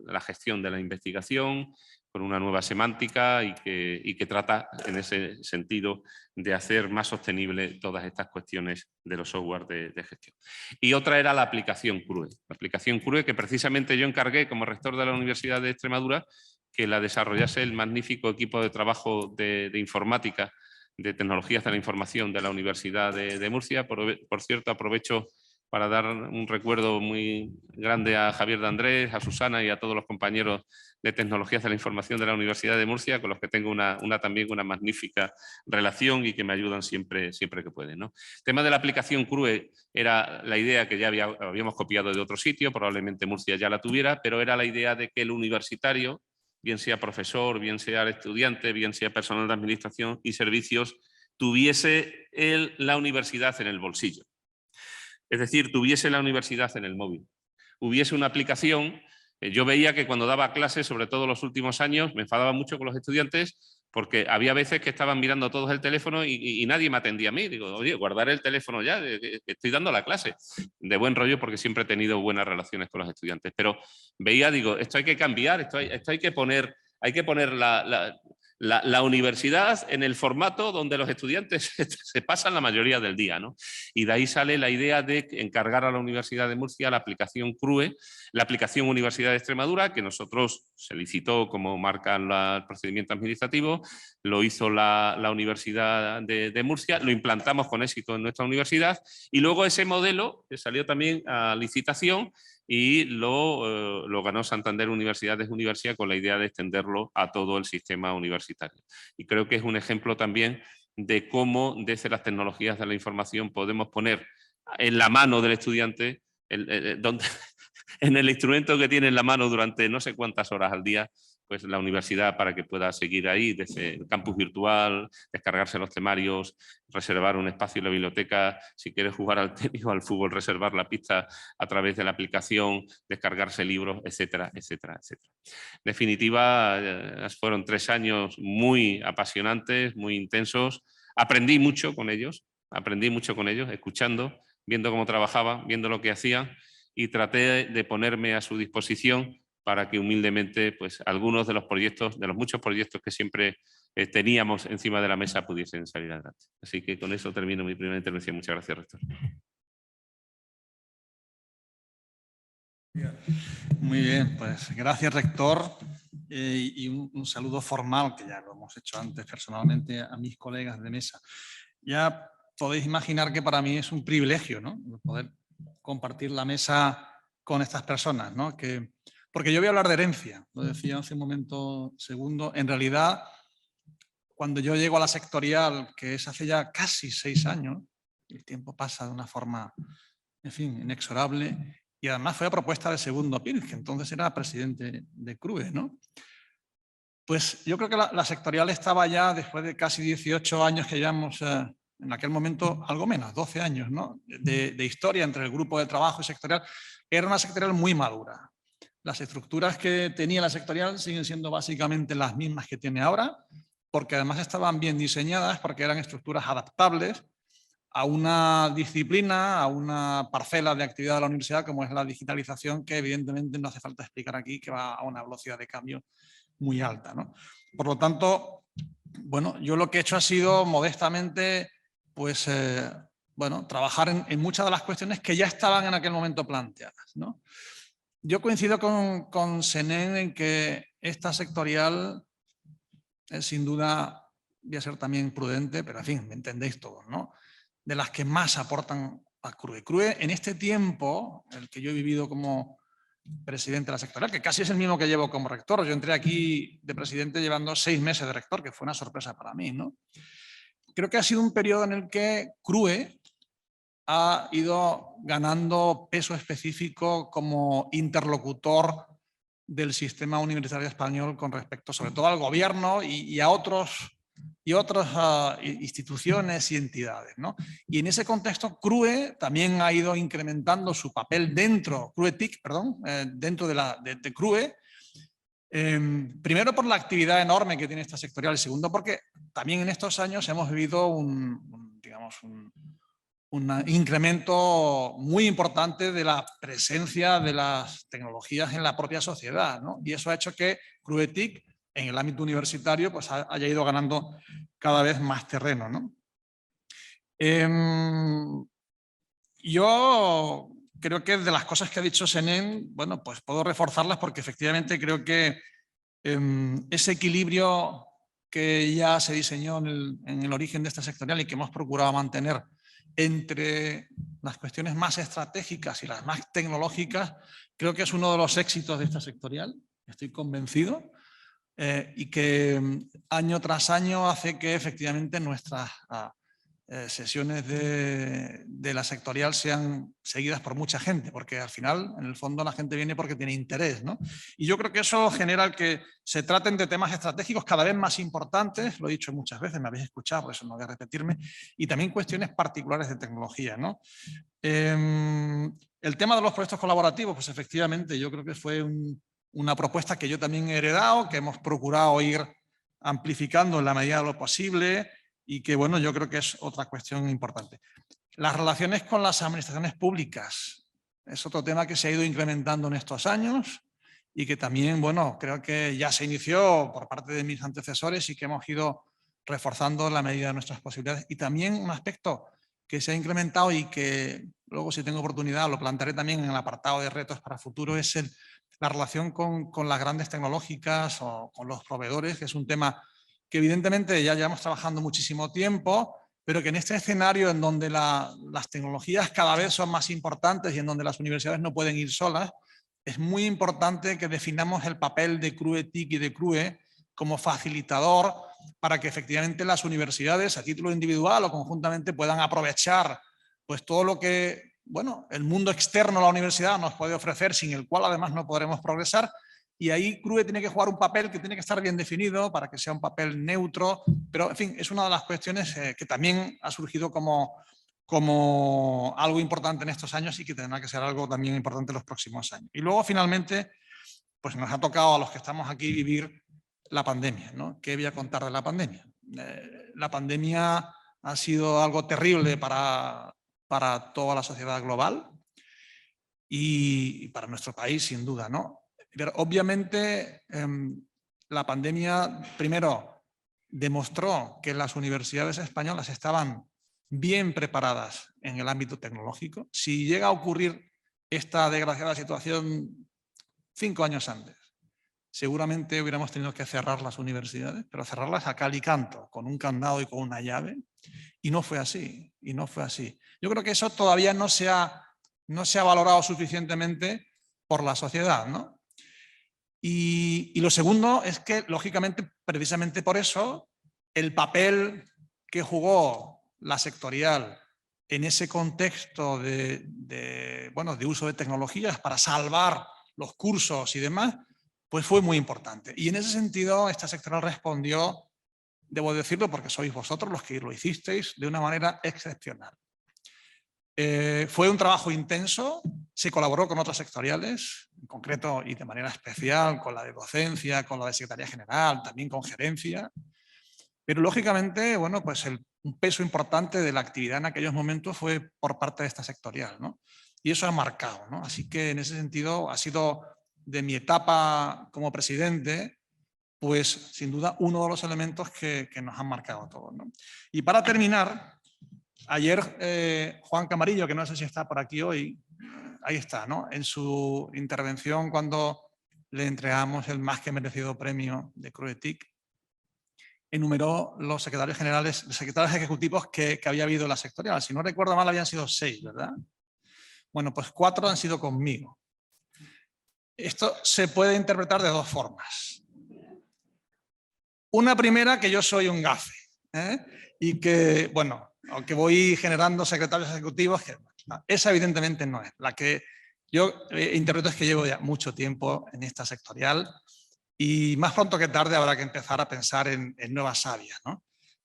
la gestión de la investigación, con una nueva semántica y que trata en ese sentido de hacer más sostenible todas estas cuestiones de los software de gestión. Y otra era la aplicación CRUE. La aplicación CRUE que precisamente yo encargué como rector de la Universidad de Extremadura que la desarrollase el magnífico equipo de trabajo de informática, de tecnologías de la información de la Universidad de Murcia. Por cierto, aprovecho para dar un recuerdo muy grande a Javier de Andrés, a Susana y a todos los compañeros de Tecnologías de la Información de la Universidad de Murcia, con los que tengo también una magnífica relación y que me ayudan siempre que pueden, ¿no? El tema de la aplicación CRUE era la idea que ya habíamos copiado de otro sitio, probablemente Murcia ya la tuviera, pero era la idea de que el universitario, bien sea profesor, bien sea estudiante, bien sea personal de administración y servicios, tuviese la universidad en el bolsillo. Es decir, tuviese la universidad en el móvil. Hubiese una aplicación. Yo veía que cuando daba clases, sobre todo los últimos años, me enfadaba mucho con los estudiantes porque había veces que estaban mirando todos el teléfono y nadie me atendía a mí. Digo, oye, guardar el teléfono ya, estoy dando la clase. De buen rollo porque siempre he tenido buenas relaciones con los estudiantes. Pero veía, digo, esto hay que cambiar, esto hay que poner la universidad en el formato donde los estudiantes se pasan la mayoría del día, ¿no? Y de ahí sale la idea de encargar a la Universidad de Murcia la aplicación CRUE, la aplicación Universidad de Extremadura, que nosotros se licitó como marca el procedimiento administrativo, lo hizo la Universidad de Murcia, lo implantamos con éxito en nuestra universidad y luego ese modelo salió también a licitación y lo ganó Santander Universidades con la idea de extenderlo a todo el sistema universitario. Y creo que es un ejemplo también de cómo desde las tecnologías de la información podemos poner en la mano del estudiante, en el instrumento que tiene en la mano durante no sé cuántas horas al día, pues la universidad para que pueda seguir ahí desde el campus virtual, descargarse los temarios, reservar un espacio en la biblioteca, si quieres jugar al tenis o al fútbol, reservar la pista a través de la aplicación, descargarse libros, etcétera, etcétera, etcétera. En definitiva, fueron 3 años muy apasionantes, muy intensos. Aprendí mucho con ellos, escuchando, viendo cómo trabajaban, viendo lo que hacían y traté de ponerme a su disposición para que humildemente pues, algunos de los proyectos, de los muchos proyectos que siempre teníamos encima de la mesa pudiesen salir adelante. Así que con eso termino mi primera intervención. Muchas gracias, rector. Muy bien, pues gracias, rector. Y un saludo formal, que ya lo hemos hecho antes personalmente, a mis colegas de mesa. Ya podéis imaginar que para mí es un privilegio, ¿no?, poder compartir la mesa con estas personas, ¿no? Porque yo voy a hablar de herencia, lo decía hace un momento Segundo. En realidad, cuando yo llego a la sectorial, que es hace ya casi 6 años, el tiempo pasa de una forma, en fin, inexorable, y además fue a propuesta de Segundo Pil, que entonces era presidente de CRUE, ¿no? Pues yo creo que la sectorial estaba ya, después de casi 18 años que llevamos, en aquel momento algo menos, 12 años, ¿no?, de historia entre el grupo de trabajo y sectorial, era una sectorial muy madura. Las estructuras que tenía la sectorial siguen siendo básicamente las mismas que tiene ahora, porque además estaban bien diseñadas, porque eran estructuras adaptables a una disciplina, a una parcela de actividad de la universidad como es la digitalización, que evidentemente no hace falta explicar aquí, que va a una velocidad de cambio muy alta, ¿no? Por lo tanto, bueno, yo lo que he hecho ha sido modestamente, pues, bueno, trabajar en muchas de las cuestiones que ya estaban en aquel momento planteadas, ¿no? Yo coincido con Senén en que esta sectorial es sin duda, voy a ser también prudente, pero en fin, me entendéis todos, ¿no?, de las que más aportan a CRUE. CRUE, en este tiempo, el que yo he vivido como presidente de la sectorial, que casi es el mismo que llevo como rector. Yo entré aquí de presidente llevando 6 meses de rector, que fue una sorpresa para mí, ¿no? Creo que ha sido un periodo en el que CRUE ha ido ganando peso específico como interlocutor del sistema universitario español con respecto sobre todo al gobierno y a otras instituciones y entidades, ¿no? Y en ese contexto CRUE también ha ido incrementando su papel dentro, CRUE-TIC, perdón, dentro de CRUE, primero por la actividad enorme que tiene esta sectorial y segundo porque también en estos años hemos vivido un incremento muy importante de la presencia de las tecnologías en la propia sociedad, ¿no? Y eso ha hecho que CRUE-TIC en el ámbito universitario pues haya ido ganando cada vez más terreno, ¿no? Yo creo que de las cosas que ha dicho Senén, bueno, pues puedo reforzarlas porque efectivamente creo que ese equilibrio que ya se diseñó en el origen de esta sectorial y que hemos procurado mantener entre las cuestiones más estratégicas y las más tecnológicas, creo que es uno de los éxitos de esta sectorial, estoy convencido, y que año tras año hace que efectivamente nuestras sesiones de la sectorial sean seguidas por mucha gente, porque al final, en el fondo, la gente viene porque tiene interés, ¿no? Y yo creo que eso genera que se traten de temas estratégicos cada vez más importantes, lo he dicho muchas veces, me habéis escuchado, por eso no voy a repetirme, y también cuestiones particulares de tecnología, ¿no? El tema de los proyectos colaborativos, pues efectivamente, yo creo que fue una propuesta que yo también he heredado, que hemos procurado ir amplificando en la medida de lo posible, y que, bueno, yo creo que es otra cuestión importante. Las relaciones con las administraciones públicas es otro tema que se ha ido incrementando en estos años y que también, bueno, creo que ya se inició por parte de mis antecesores y que hemos ido reforzando en la medida de nuestras posibilidades. Y también un aspecto que se ha incrementado y que luego, si tengo oportunidad, lo plantearé también en el apartado de retos para futuro, es la relación con las grandes tecnológicas o con los proveedores, que es un tema que evidentemente ya llevamos trabajando muchísimo tiempo, pero que en este escenario en donde las tecnologías cada vez son más importantes y en donde las universidades no pueden ir solas, es muy importante que definamos el papel de CRUE-TIC y de CRUE como facilitador para que efectivamente las universidades a título individual o conjuntamente puedan aprovechar pues todo lo que, bueno, el mundo externo a la universidad nos puede ofrecer, sin el cual además no podremos progresar. Y ahí CRUE tiene que jugar un papel que tiene que estar bien definido para que sea un papel neutro, pero en fin, es una de las cuestiones que también ha surgido como algo importante en estos años y que tendrá que ser algo también importante en los próximos años. Y luego finalmente, pues nos ha tocado a los que estamos aquí vivir la pandemia, ¿no? ¿Qué voy a contar de la pandemia? La pandemia ha sido algo terrible para toda la sociedad global y para nuestro país, sin duda, ¿no? Pero obviamente la pandemia primero demostró que las universidades españolas estaban bien preparadas en el ámbito tecnológico. Si llega a ocurrir esta desgraciada situación 5 años antes, seguramente hubiéramos tenido que cerrar las universidades, pero cerrarlas a cal y canto, con un candado y con una llave, y no fue así, y no fue así. Yo creo que eso todavía no se ha valorado suficientemente por la sociedad, ¿no? Y lo segundo es que, lógicamente, precisamente por eso, el papel que jugó la sectorial en ese contexto de uso de tecnologías para salvar los cursos y demás, pues fue muy importante. Y en ese sentido, esta sectorial respondió, debo decirlo porque sois vosotros los que lo hicisteis, de una manera excepcional. Fue un trabajo intenso, se colaboró con otras sectoriales, en concreto y de manera especial con la de docencia, con la de secretaría general, también con gerencia, pero lógicamente, bueno, pues un peso importante de la actividad en aquellos momentos fue por parte de esta sectorial, ¿no? Y eso ha marcado, ¿no? Así que en ese sentido ha sido de mi etapa como presidente, pues sin duda uno de los elementos que nos han marcado a todos, ¿no? Y para terminar, ayer Juan Camarillo, que no sé si está por aquí hoy, ahí está, ¿no? En su intervención cuando le entregamos el más que merecido premio de CRUE-TIC, enumeró los secretarios generales, los secretarios ejecutivos que había habido en la sectorial. Si no recuerdo mal, habían sido 6, ¿verdad? Bueno, pues 4 han sido conmigo. Esto se puede interpretar de 2 formas. Una primera, que yo soy un gafe, y que, bueno, aunque voy generando secretarios ejecutivos, que esa evidentemente no es. La que yo interpreto es que llevo ya mucho tiempo en esta sectorial y más pronto que tarde habrá que empezar a pensar en nuevas sabias, ¿no?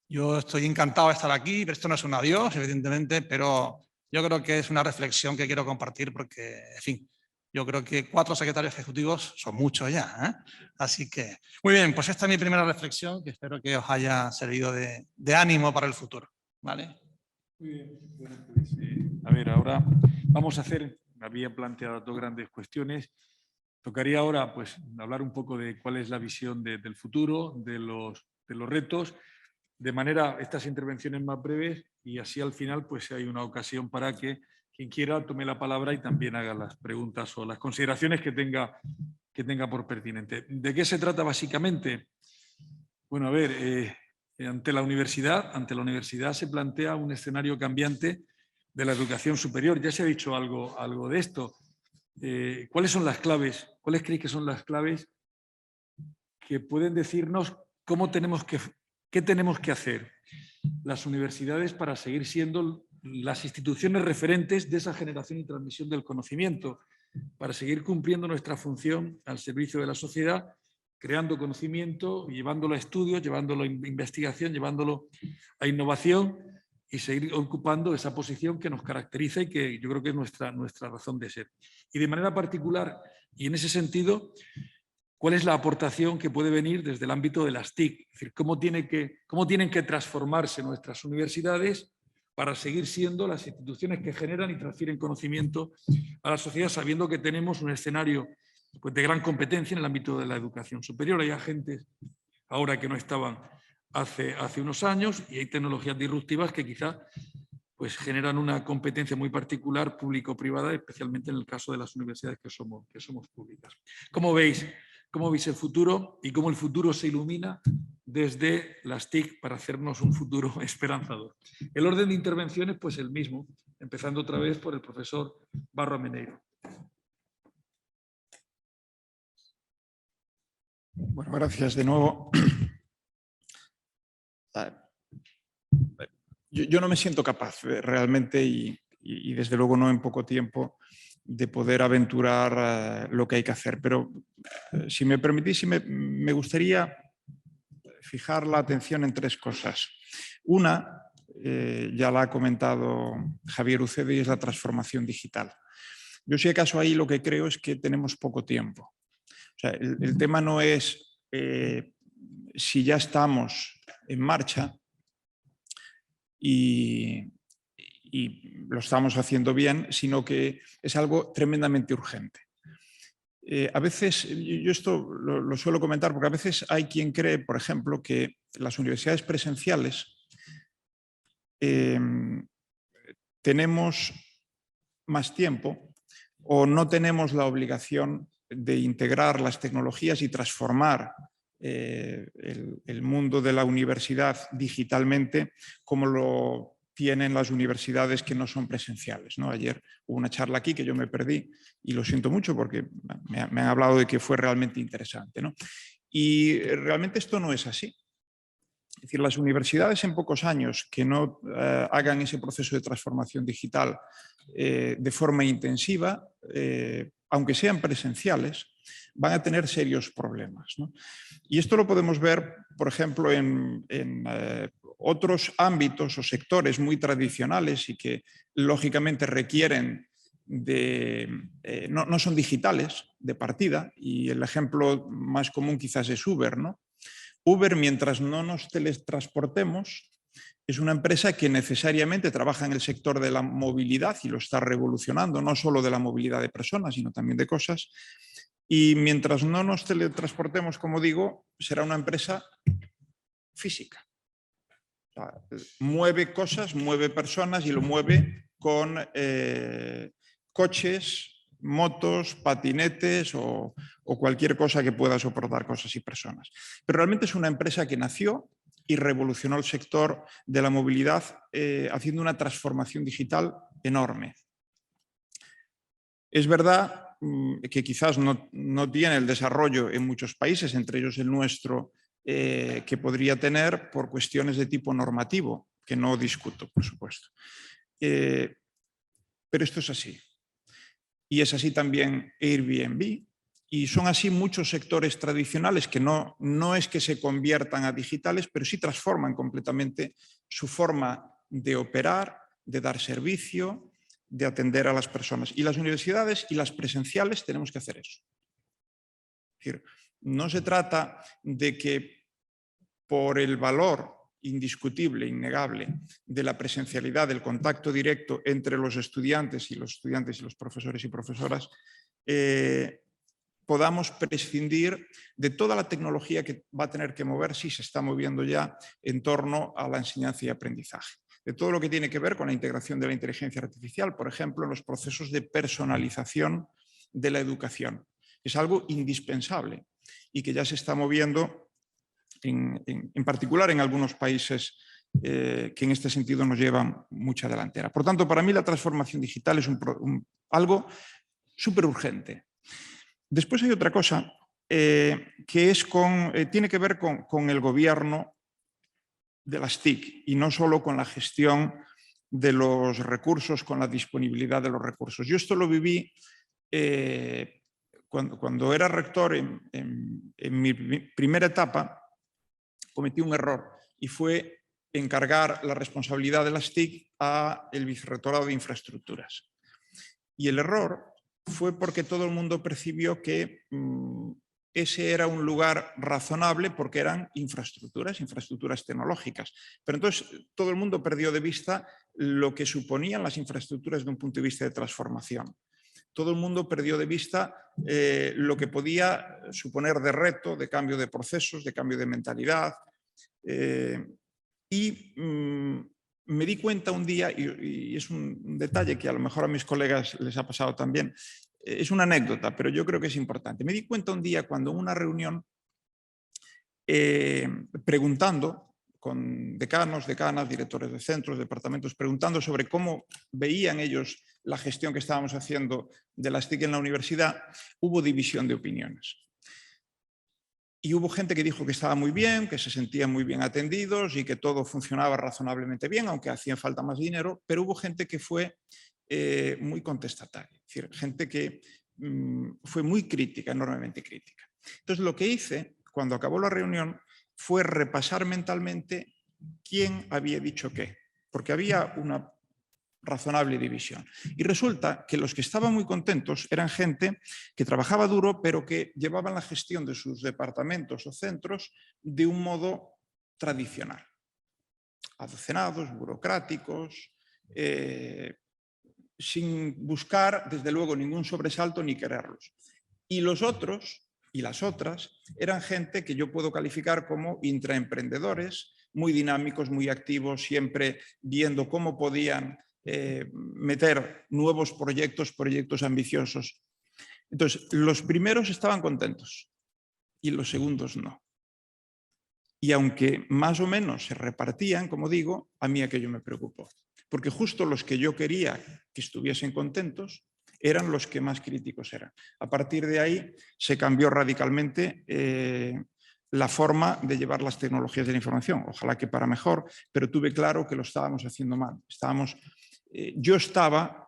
Yo estoy encantado de estar aquí, pero esto no es un adiós, evidentemente, pero yo creo que es una reflexión que quiero compartir porque, en fin, yo creo que 4 secretarios ejecutivos son muchos ya, Así que, muy bien, pues esta es mi primera reflexión, que espero que os haya servido de ánimo para el futuro, ¿vale? Muy bien. Bueno, pues, a ver, ahora vamos a hacer, había planteado 2 grandes cuestiones. Tocaría ahora pues, hablar un poco de cuál es la visión del futuro, de los retos, de manera estas intervenciones más breves y así al final pues hay una ocasión para que quien quiera tome la palabra y también haga las preguntas o las consideraciones que tenga por pertinente. ¿De qué se trata básicamente? Bueno, a ver, ante la universidad se plantea un escenario cambiante de la educación superior. Ya se ha dicho algo de esto. ¿Cuáles son las claves? ¿Cuáles creéis que son las claves que pueden decirnos qué tenemos que hacer las universidades para seguir siendo las instituciones referentes de esa generación y transmisión del conocimiento, para seguir cumpliendo nuestra función al servicio de la sociedad, creando conocimiento, llevándolo a estudios, llevándolo a investigación, llevándolo a innovación y seguir ocupando esa posición que nos caracteriza y que yo creo que es nuestra razón de ser. Y de manera particular, y en ese sentido, ¿cuál es la aportación que puede venir desde el ámbito de las TIC? Es decir, cómo tienen que transformarse nuestras universidades para seguir siendo las instituciones que generan y transfieren conocimiento a la sociedad, sabiendo que tenemos un escenario pues, de gran competencia en el ámbito de la educación superior. Hay agentes ahora que no estaban hace unos años y hay tecnologías disruptivas que quizá pues, generan una competencia muy particular público-privada, especialmente en el caso de las universidades que somos públicas. ¿Cómo veis el futuro y cómo el futuro se ilumina desde las TIC para hacernos un futuro esperanzador? El orden de intervenciones, pues el mismo, empezando otra vez por el profesor Barro Ameneiro. Bueno, gracias de nuevo. Yo no me siento capaz realmente y desde luego no en poco tiempo de poder aventurar lo que hay que hacer, pero si me permitís, me gustaría fijar la atención en 3 cosas. Una, ya la ha comentado Javier Uceda, y es la transformación digital. Yo si acaso ahí lo que creo es que tenemos poco tiempo. O sea, el tema no es si ya estamos en marcha y lo estamos haciendo bien, sino que es algo tremendamente urgente. A veces, yo esto lo suelo comentar porque a veces hay quien cree, por ejemplo, que las universidades presenciales tenemos más tiempo o no tenemos la obligación de integrar las tecnologías y transformar el mundo de la universidad digitalmente como lo tienen las universidades que no son presenciales, ¿no? Ayer hubo una charla aquí que yo me perdí y lo siento mucho porque me han hablado de que fue realmente interesante, ¿no? Y realmente esto no es así. Es decir, las universidades en pocos años que no hagan ese proceso de transformación digital de forma intensiva, aunque sean presenciales, van a tener serios problemas, ¿no? Y esto lo podemos ver, por ejemplo, en otros ámbitos o sectores muy tradicionales y que lógicamente requieren no son digitales de partida, y el ejemplo más común quizás es Uber, ¿no? Uber, mientras no nos teletransportemos, es una empresa que necesariamente trabaja en el sector de la movilidad y lo está revolucionando, no solo de la movilidad de personas, sino también de cosas. Y mientras no nos teletransportemos, como digo, será una empresa física. O sea, mueve cosas, mueve personas y lo mueve con coches, motos, patinetes o cualquier cosa que pueda soportar cosas y personas. Pero realmente es una empresa que nació y revolucionó el sector de la movilidad haciendo una transformación digital enorme. Es verdad que quizás no tiene el desarrollo en muchos países, entre ellos el nuestro, que podría tener por cuestiones de tipo normativo, que no discuto, por supuesto. Pero esto es así. Y es así también Airbnb. Y son así muchos sectores tradicionales que no es que se conviertan a digitales, pero sí transforman completamente su forma de operar, de dar servicio, de atender a las personas. Y las universidades y las presenciales tenemos que hacer eso. Es decir, no se trata de que por el valor indiscutible, innegable, de la presencialidad, del contacto directo entre los estudiantes y los profesores y profesoras, podamos prescindir de toda la tecnología que va a tener que moverse y se está moviendo ya en torno a la enseñanza y aprendizaje. De todo lo que tiene que ver con la integración de la inteligencia artificial, por ejemplo, en los procesos de personalización de la educación. Es algo indispensable y que ya se está moviendo en particular en algunos países que en este sentido nos llevan mucha delantera. Por tanto, para mí la transformación digital es algo súper urgente. Después hay otra cosa que tiene que ver con el gobierno de las TIC y no solo con la gestión de los recursos, con la disponibilidad de los recursos. Yo esto lo viví cuando era rector en mi primera etapa. Cometí un error y fue encargar la responsabilidad de las TIC al Vicerrectorado de Infraestructuras. Y el error fue porque todo el mundo percibió que ese era un lugar razonable porque eran infraestructuras tecnológicas. Pero entonces todo el mundo perdió de vista lo que suponían las infraestructuras de un punto de vista de transformación. Todo el mundo perdió de vista lo que podía suponer de reto, de cambio de procesos, de cambio de mentalidad. Me di cuenta un día, y es un detalle que a lo mejor a mis colegas les ha pasado también, es una anécdota, pero yo creo que es importante. Me di cuenta un día cuando en una reunión, preguntando con decanos, decanas, directores de centros, departamentos, preguntando sobre cómo veían ellos la gestión que estábamos haciendo de las TIC en la universidad, hubo división de opiniones. Y hubo gente que dijo que estaba muy bien, que se sentían muy bien atendidos y que todo funcionaba razonablemente bien, aunque hacía falta más dinero, pero hubo gente que fue muy contestataria, es decir, gente que fue muy crítica, enormemente crítica. Entonces lo que hice cuando acabó la reunión fue repasar mentalmente quién había dicho qué, porque había una razonable división. Y resulta que los que estaban muy contentos eran gente que trabajaba duro, pero que llevaban la gestión de sus departamentos o centros de un modo tradicional. Adocenados, burocráticos, sin buscar, desde luego, ningún sobresalto ni quererlos. Y los otros y las otras eran gente que yo puedo calificar como intraemprendedores, muy dinámicos, muy activos, siempre viendo cómo podían meter nuevos proyectos ambiciosos. Entonces, los primeros estaban contentos y los segundos no. Y aunque más o menos se repartían, como digo, a mí aquello me preocupó. Porque justo los que yo quería que estuviesen contentos eran los que más críticos eran. A partir de ahí se cambió radicalmente la forma de llevar las tecnologías de la información. Ojalá que para mejor, pero tuve claro que lo estábamos haciendo mal.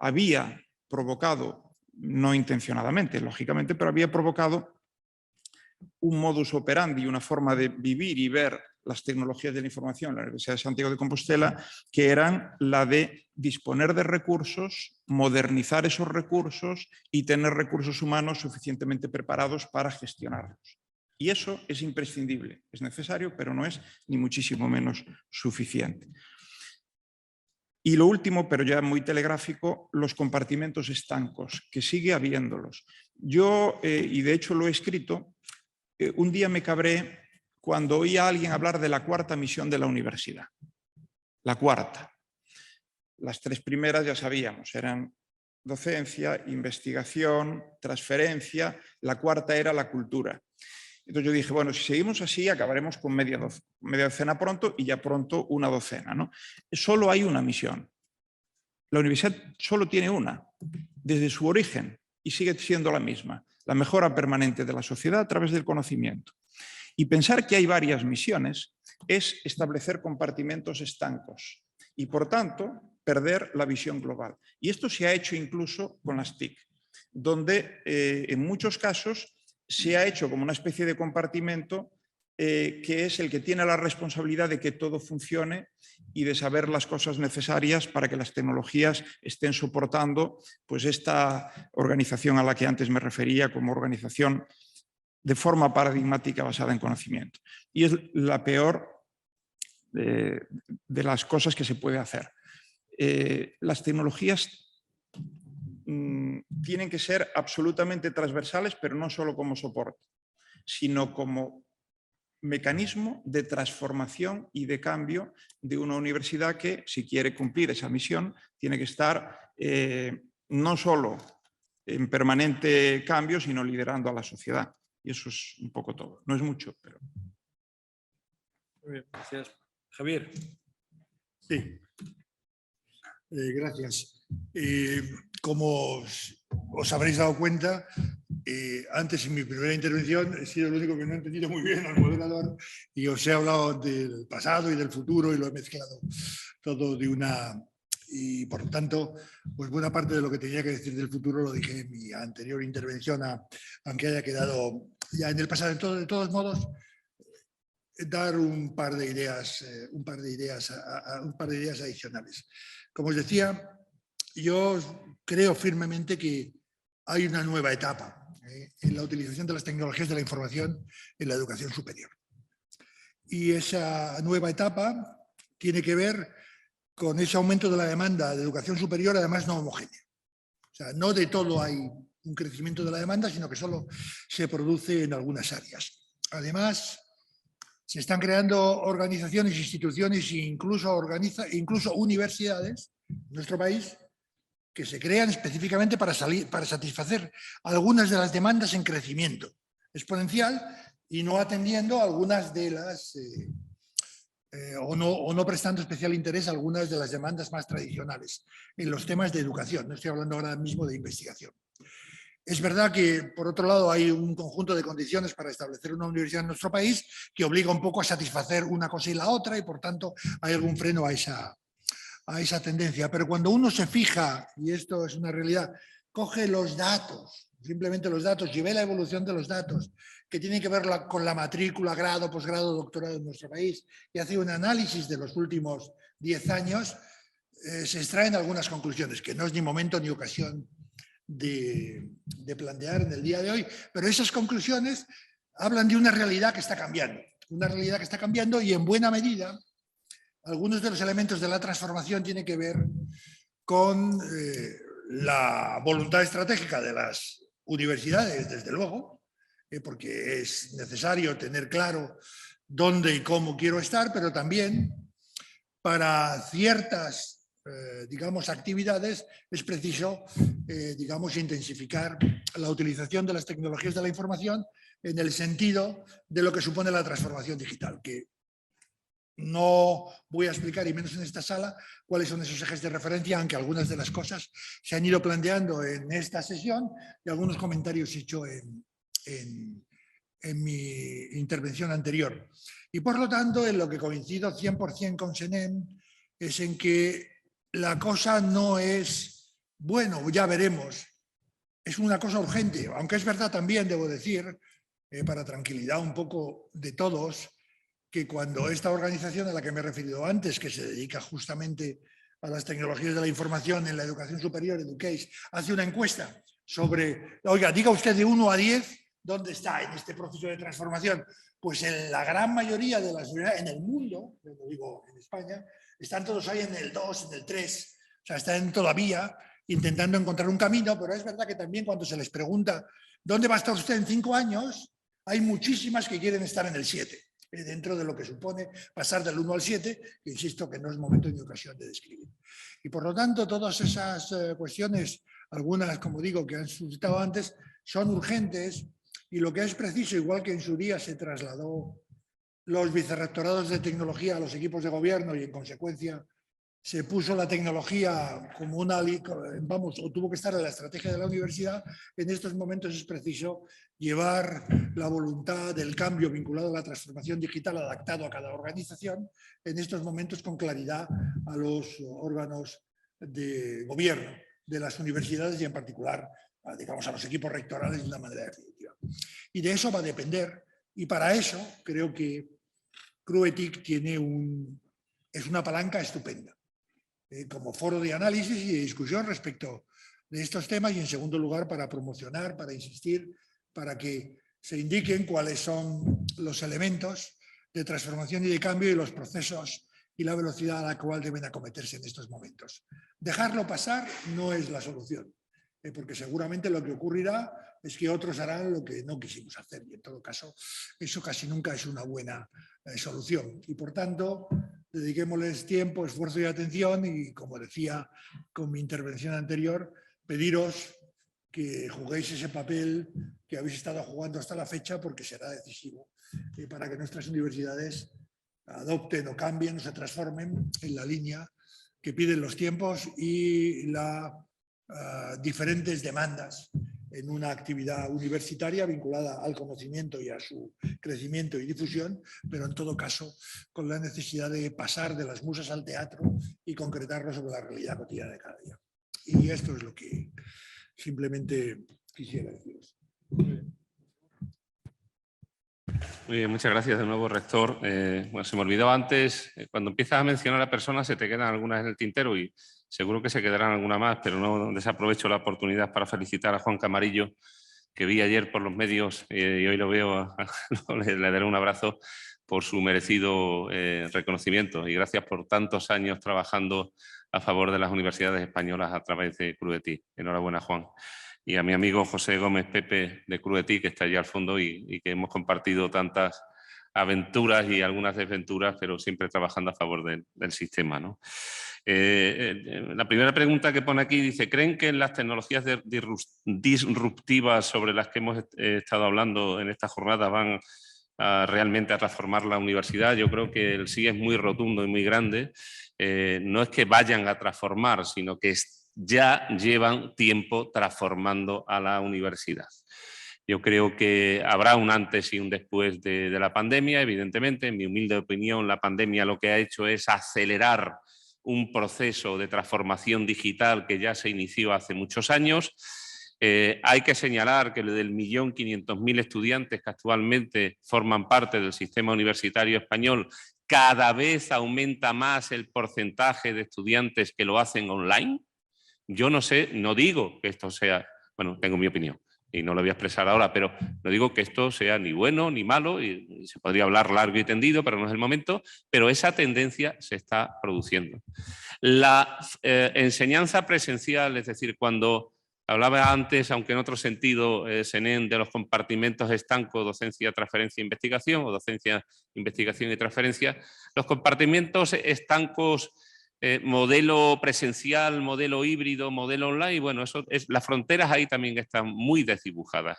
Había provocado, no intencionadamente, lógicamente, pero había provocado un modus operandi, una forma de vivir y ver las tecnologías de la información en la Universidad de Santiago de Compostela, que eran la de disponer de recursos, modernizar esos recursos y tener recursos humanos suficientemente preparados para gestionarlos. Y eso es imprescindible, es necesario, pero no es ni muchísimo menos suficiente. Y lo último, pero ya muy telegráfico, los compartimentos estancos, que sigue habiéndolos. Yo, y de hecho lo he escrito, un día me cabré cuando oí a alguien hablar de la cuarta misión de la universidad. La cuarta. Las tres primeras ya sabíamos, eran docencia, investigación, transferencia. La cuarta era la cultura. Entonces yo dije, bueno, si seguimos así acabaremos con media docena pronto y ya pronto una docena, ¿no? Solo hay una misión. La universidad solo tiene una, desde su origen, y sigue siendo la misma, la mejora permanente de la sociedad a través del conocimiento. Y pensar que hay varias misiones es establecer compartimentos estancos y, por tanto, perder la visión global. Y esto se ha hecho incluso con las TIC, donde en muchos casos se ha hecho como una especie de compartimento que es el que tiene la responsabilidad de que todo funcione y de saber las cosas necesarias para que las tecnologías estén soportando pues, esta organización a la que antes me refería como organización de forma paradigmática basada en conocimiento. Y es la peor de las cosas que se puede hacer. Las tecnologías tienen que ser absolutamente transversales, pero no solo como soporte, sino como mecanismo de transformación y de cambio de una universidad que, si quiere cumplir esa misión, tiene que estar no solo en permanente cambio, sino liderando a la sociedad. Y eso es un poco todo. No es mucho, pero... Muy bien, gracias. Javier. Sí. Gracias. Como os habréis dado cuenta, antes en mi primera intervención he sido el único que no he entendido muy bien al moderador y os he hablado del pasado y del futuro y lo he mezclado todo de una... Y por lo tanto, pues buena parte de lo que tenía que decir del futuro lo dije en mi anterior intervención, aunque haya quedado ya en el pasado. De todos modos, dar un par de ideas adicionales. Como os decía, yo creo firmemente que hay una nueva etapa en la utilización de las tecnologías de la información en la educación superior. Y esa nueva etapa tiene que ver con ese aumento de la demanda de educación superior, además no homogénea. O sea, no de todo hay un crecimiento de la demanda, sino que solo se produce en algunas áreas. Además, se están creando organizaciones, instituciones e incluso universidades en nuestro país que se crean específicamente para satisfacer algunas de las demandas en crecimiento exponencial y no atendiendo algunas de las, o no prestando especial interés a algunas de las demandas más tradicionales en los temas de educación. No estoy hablando ahora mismo de investigación. Es verdad que, por otro lado, hay un conjunto de condiciones para establecer una universidad en nuestro país que obliga un poco a satisfacer una cosa y la otra y, por tanto, hay algún freno a esa tendencia. Pero cuando uno se fija, y esto es una realidad, coge los datos, simplemente los datos, y ve la evolución de los datos que tienen que ver con la matrícula, grado, posgrado, doctorado en nuestro país, y hace un análisis de los últimos 10 años, se extraen algunas conclusiones, que no es ni momento ni ocasión de plantear en el día de hoy, pero esas conclusiones hablan de una realidad que está cambiando, y en buena medida algunos de los elementos de la transformación tienen que ver con la voluntad estratégica de las universidades, desde luego, porque es necesario tener claro dónde y cómo quiero estar, pero también para ciertas digamos, actividades, es preciso, digamos, intensificar la utilización de las tecnologías de la información en el sentido de lo que supone la transformación digital, que no voy a explicar, y menos en esta sala, cuáles son esos ejes de referencia, aunque algunas de las cosas se han ido planteando en esta sesión y algunos comentarios he hecho en mi intervención anterior. Y por lo tanto, en lo que coincido 100% con Senén es en que la cosa no es, bueno, ya veremos, es una cosa urgente, aunque es verdad también, debo decir, para tranquilidad un poco de todos, que cuando esta organización a la que me he referido antes, que se dedica justamente a las tecnologías de la información en la educación superior, Educase, hace una encuesta sobre, oiga, diga usted de 1 a 10, ¿dónde está en este proceso de transformación? Pues en la gran mayoría de las universidades en el mundo, lo digo en España, están todos ahí en el 2, en el 3, o sea, están todavía intentando encontrar un camino, pero es verdad que también cuando se les pregunta ¿dónde va a estar usted en 5 años? Hay muchísimas que quieren estar en el 7, dentro de lo que supone pasar del 1 al 7, que insisto que no es momento ni ocasión de describir. Y por lo tanto, todas esas cuestiones, algunas, como digo, que han suscitado antes, son urgentes Y lo que es preciso, igual que en su día se trasladó los vicerrectorados de tecnología a los equipos de gobierno y en consecuencia se puso la tecnología como una, vamos, o tuvo que estar en la estrategia de la universidad, en estos momentos es preciso llevar la voluntad del cambio vinculado a la transformación digital adaptado a cada organización, en estos momentos con claridad a los órganos de gobierno de las universidades y en particular, digamos, a los equipos rectorales de una manera definitiva. Y de eso va a depender, y para eso creo que CRUETIC es una palanca estupenda como foro de análisis y de discusión respecto de estos temas y en segundo lugar para promocionar, para insistir, para que se indiquen cuáles son los elementos de transformación y de cambio y los procesos y la velocidad a la cual deben acometerse en estos momentos. Dejarlo pasar no es la solución, porque seguramente lo que ocurrirá es que otros harán lo que no quisimos hacer y en todo caso eso casi nunca es una buena solución y por tanto dediquémosles tiempo, esfuerzo y atención y como decía con mi intervención anterior, pediros que juguéis ese papel que habéis estado jugando hasta la fecha porque será decisivo para que nuestras universidades adopten o cambien o se transformen en la línea que piden los tiempos y las diferentes demandas en una actividad universitaria vinculada al conocimiento y a su crecimiento y difusión, pero en todo caso con la necesidad de pasar de las musas al teatro y concretarlo sobre la realidad cotidiana de cada día. Y esto es lo que simplemente quisiera deciros. Muy bien, muchas gracias de nuevo, rector. Bueno, se me olvidó antes, cuando empiezas a mencionar a personas se te quedan algunas en el tintero y seguro que se quedarán alguna más, pero no desaprovecho la oportunidad para felicitar a Juan Camarillo, que vi ayer por los medios y hoy lo veo, le daré un abrazo por su merecido reconocimiento y gracias por tantos años trabajando a favor de las universidades españolas a través de CRUETIC. Enhorabuena, Juan. Y a mi amigo José Gómez Pepe de CRUETIC, que está allí al fondo y que hemos compartido tantas aventuras y algunas desventuras, pero siempre trabajando a favor del sistema, ¿no? La primera pregunta que pone aquí dice, ¿creen que las tecnologías disruptivas sobre las que hemos estado hablando en esta jornada van realmente a transformar la universidad? Yo creo que el sí es muy rotundo y muy grande. No es que vayan a transformar, sino que ya llevan tiempo transformando a la universidad. Yo creo que habrá un antes y un después de la pandemia, evidentemente. En mi humilde opinión, la pandemia lo que ha hecho es acelerar un proceso de transformación digital que ya se inició hace muchos años. Hay que señalar que del 1.500.000 estudiantes que actualmente forman parte del sistema universitario español, cada vez aumenta más el porcentaje de estudiantes que lo hacen online. Yo no sé, no digo que esto sea, bueno, tengo mi opinión y no lo voy a expresar ahora, pero no digo que esto sea ni bueno ni malo y se podría hablar largo y tendido, pero no es el momento, pero esa tendencia se está produciendo. La enseñanza presencial, es decir, cuando hablaba antes, aunque en otro sentido, Senén, de los compartimentos estancos, docencia, transferencia e investigación, o docencia, investigación y transferencia, los compartimentos estancos, modelo presencial, modelo híbrido, modelo online, bueno, las fronteras ahí también están muy desdibujadas.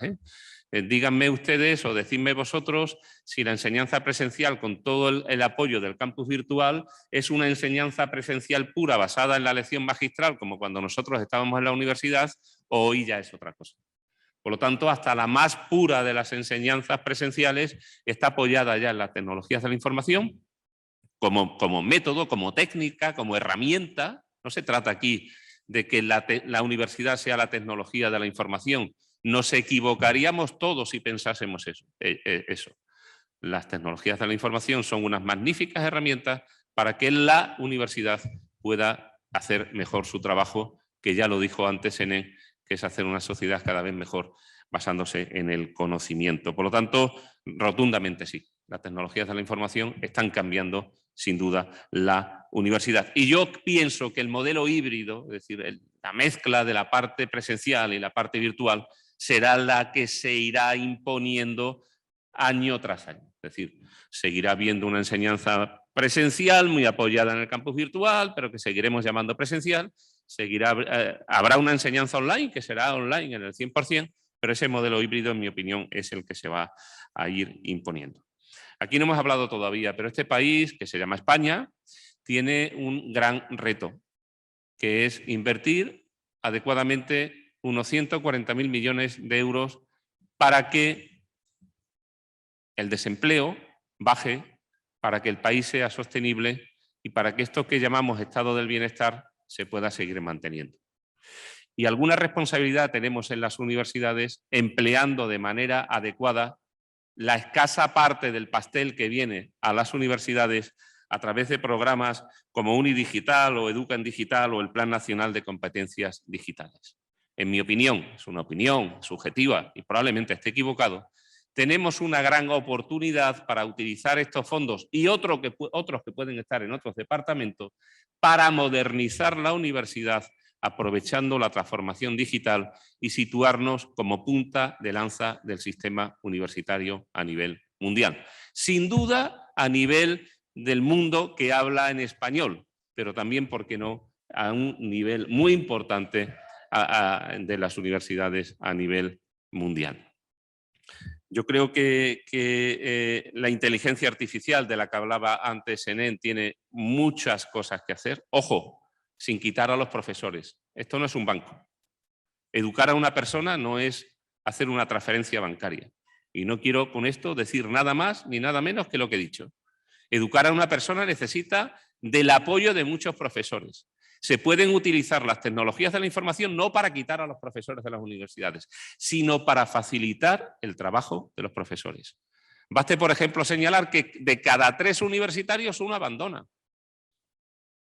Díganme ustedes o decidme vosotros si la enseñanza presencial con todo el apoyo del campus virtual es una enseñanza presencial pura basada en la lección magistral como cuando nosotros estábamos en la universidad o hoy ya es otra cosa. Por lo tanto, hasta la más pura de las enseñanzas presenciales está apoyada ya en las tecnologías de la información como método, como técnica, como herramienta. No se trata aquí de que la universidad sea la tecnología de la información. Nos equivocaríamos todos si pensásemos eso. Las tecnologías de la información son unas magníficas herramientas para que la universidad pueda hacer mejor su trabajo, que ya lo dijo antes Senén, que es hacer una sociedad cada vez mejor basándose en el conocimiento. Por lo tanto, rotundamente sí, las tecnologías de la información están cambiando sin duda la universidad. Y yo pienso que el modelo híbrido, es decir, la mezcla de la parte presencial y la parte virtual, será la que se irá imponiendo año tras año. Es decir, seguirá habiendo una enseñanza presencial muy apoyada en el campus virtual, pero que seguiremos llamando presencial. Habrá una enseñanza online, que será online en el 100%, pero ese modelo híbrido, en mi opinión, es el que se va a ir imponiendo. Aquí no hemos hablado todavía, pero este país, que se llama España, tiene un gran reto, que es invertir adecuadamente unos 140.000 millones de euros para que el desempleo baje, para que el país sea sostenible y para que esto que llamamos estado del bienestar se pueda seguir manteniendo. Y alguna responsabilidad tenemos en las universidades empleando de manera adecuada la escasa parte del pastel que viene a las universidades a través de programas como Unidigital o Educa en Digital o el Plan Nacional de Competencias Digitales. En mi opinión, es una opinión subjetiva y probablemente esté equivocado, tenemos una gran oportunidad para utilizar estos fondos y otros que pueden estar en otros departamentos para modernizar la universidad aprovechando la transformación digital y situarnos como punta de lanza del sistema universitario a nivel mundial. Sin duda, a nivel del mundo que habla en español, pero también, ¿por qué no?, a un nivel muy importante de las universidades a nivel mundial. Yo creo que la inteligencia artificial de la que hablaba antes Enén tiene muchas cosas que hacer. Ojo, sin quitar a los profesores. Esto no es un banco. Educar a una persona no es hacer una transferencia bancaria. Y no quiero con esto decir nada más ni nada menos que lo que he dicho. Educar a una persona necesita del apoyo de muchos profesores. Se pueden utilizar las tecnologías de la información no para quitar a los profesores de las universidades, sino para facilitar el trabajo de los profesores. Baste, por ejemplo, señalar que de cada 3 universitarios, 1 abandona.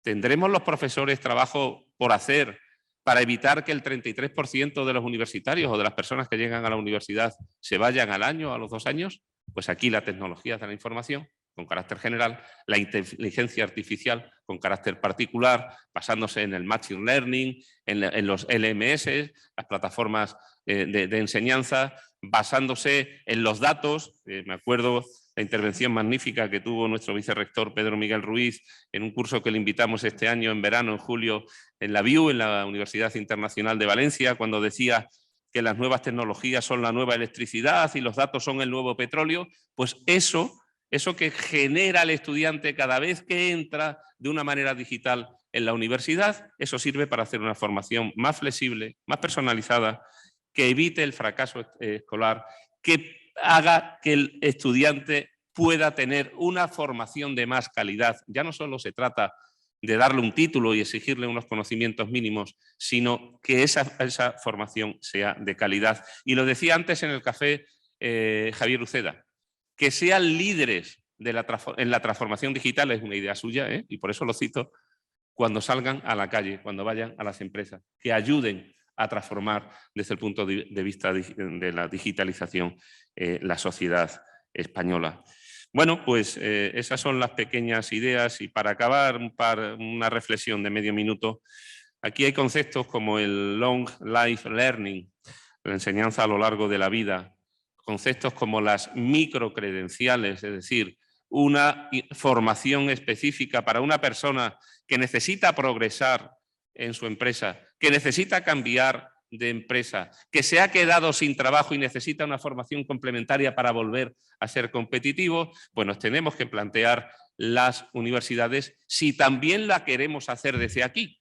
¿Tendremos los profesores trabajo por hacer para evitar que el 33% de los universitarios o de las personas que llegan a la universidad se vayan al año, a los 2 años? Pues aquí las tecnologías de la información con carácter general, la inteligencia artificial con carácter particular, basándose en el Machine Learning, en los LMS, las plataformas de enseñanza, basándose en los datos. Me acuerdo la intervención magnífica que tuvo nuestro vicerrector Pedro Miguel Ruiz en un curso que le invitamos este año en verano, en julio, en la BIU, en la Universidad Internacional de Valencia, cuando decía que las nuevas tecnologías son la nueva electricidad y los datos son el nuevo petróleo. Pues eso que genera el estudiante cada vez que entra de una manera digital en la universidad, eso sirve para hacer una formación más flexible, más personalizada, que evite el fracaso escolar, que haga que el estudiante pueda tener una formación de más calidad. Ya no solo se trata de darle un título y exigirle unos conocimientos mínimos, sino que esa formación sea de calidad. Y lo decía antes en el café Javier Uceda, que sean líderes en la transformación digital es una idea suya, y por eso lo cito, cuando salgan a la calle, cuando vayan a las empresas, que ayuden a transformar desde el punto de vista de la digitalización la sociedad española. Bueno, pues esas son las pequeñas ideas y para acabar una reflexión de medio minuto, aquí hay conceptos como el long life learning, la enseñanza a lo largo de la vida, conceptos como las microcredenciales, es decir, una formación específica para una persona que necesita progresar en su empresa, que necesita cambiar de empresa, que se ha quedado sin trabajo y necesita una formación complementaria para volver a ser competitivo, pues nos tenemos que plantear las universidades si también la queremos hacer desde aquí,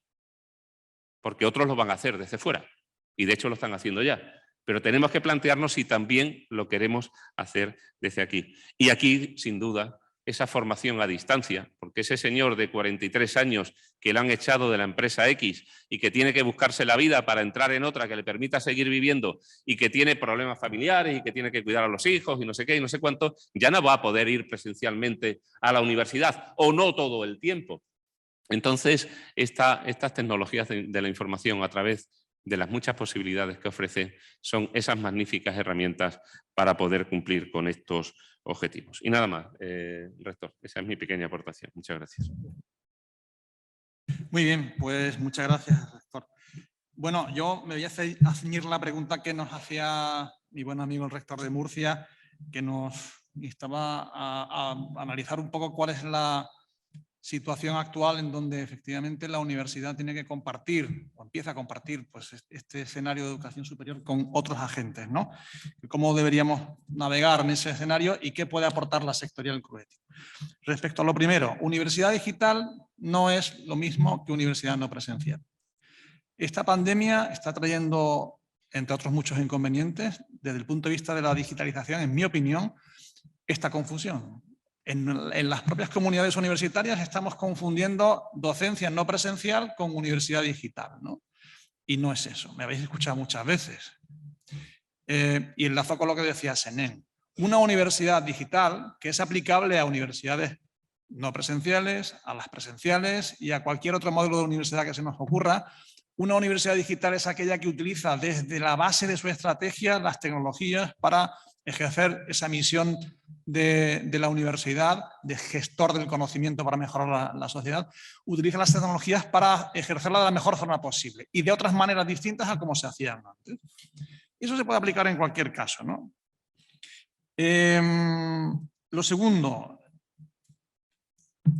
porque otros lo van a hacer desde fuera y de hecho lo están haciendo ya. Pero tenemos que plantearnos si también lo queremos hacer desde aquí. Y aquí, sin duda, esa formación a distancia, porque ese señor de 43 años que le han echado de la empresa X y que tiene que buscarse la vida para entrar en otra que le permita seguir viviendo y que tiene problemas familiares y que tiene que cuidar a los hijos y no sé qué y no sé cuánto, ya no va a poder ir presencialmente a la universidad o no todo el tiempo. Entonces, estas tecnologías de la información a través de las muchas posibilidades que ofrece son esas magníficas herramientas para poder cumplir con estos objetivos. Y nada más, rector, esa es mi pequeña aportación. Muchas gracias. Muy bien, pues muchas gracias, rector. Bueno, yo me voy a ceñir la pregunta que nos hacía mi buen amigo el rector de Murcia, que nos instaba a analizar un poco cuál es la situación actual en donde efectivamente la universidad tiene que compartir o empieza a compartir pues, este escenario de educación superior con otros agentes, ¿no? ¿Cómo deberíamos navegar en ese escenario y qué puede aportar la sectorial CRUETIC? Respecto a lo primero, universidad digital no es lo mismo que universidad no presencial. Esta pandemia está trayendo, entre otros muchos inconvenientes, desde el punto de vista de la digitalización, en mi opinión, esta confusión. En las propias comunidades universitarias estamos confundiendo docencia no presencial con universidad digital, ¿no? Y no es eso, me habéis escuchado muchas veces. Y enlazo con lo que decía Senén. Una universidad digital que es aplicable a universidades no presenciales, a las presenciales y a cualquier otro modelo de universidad que se nos ocurra. Una universidad digital es aquella que utiliza desde la base de su estrategia las tecnologías para ejercer esa misión de la universidad, de gestor del conocimiento para mejorar la sociedad, utiliza las tecnologías para ejercerla de la mejor forma posible y de otras maneras distintas a como se hacían antes. Eso se puede aplicar en cualquier caso, ¿no? Lo segundo,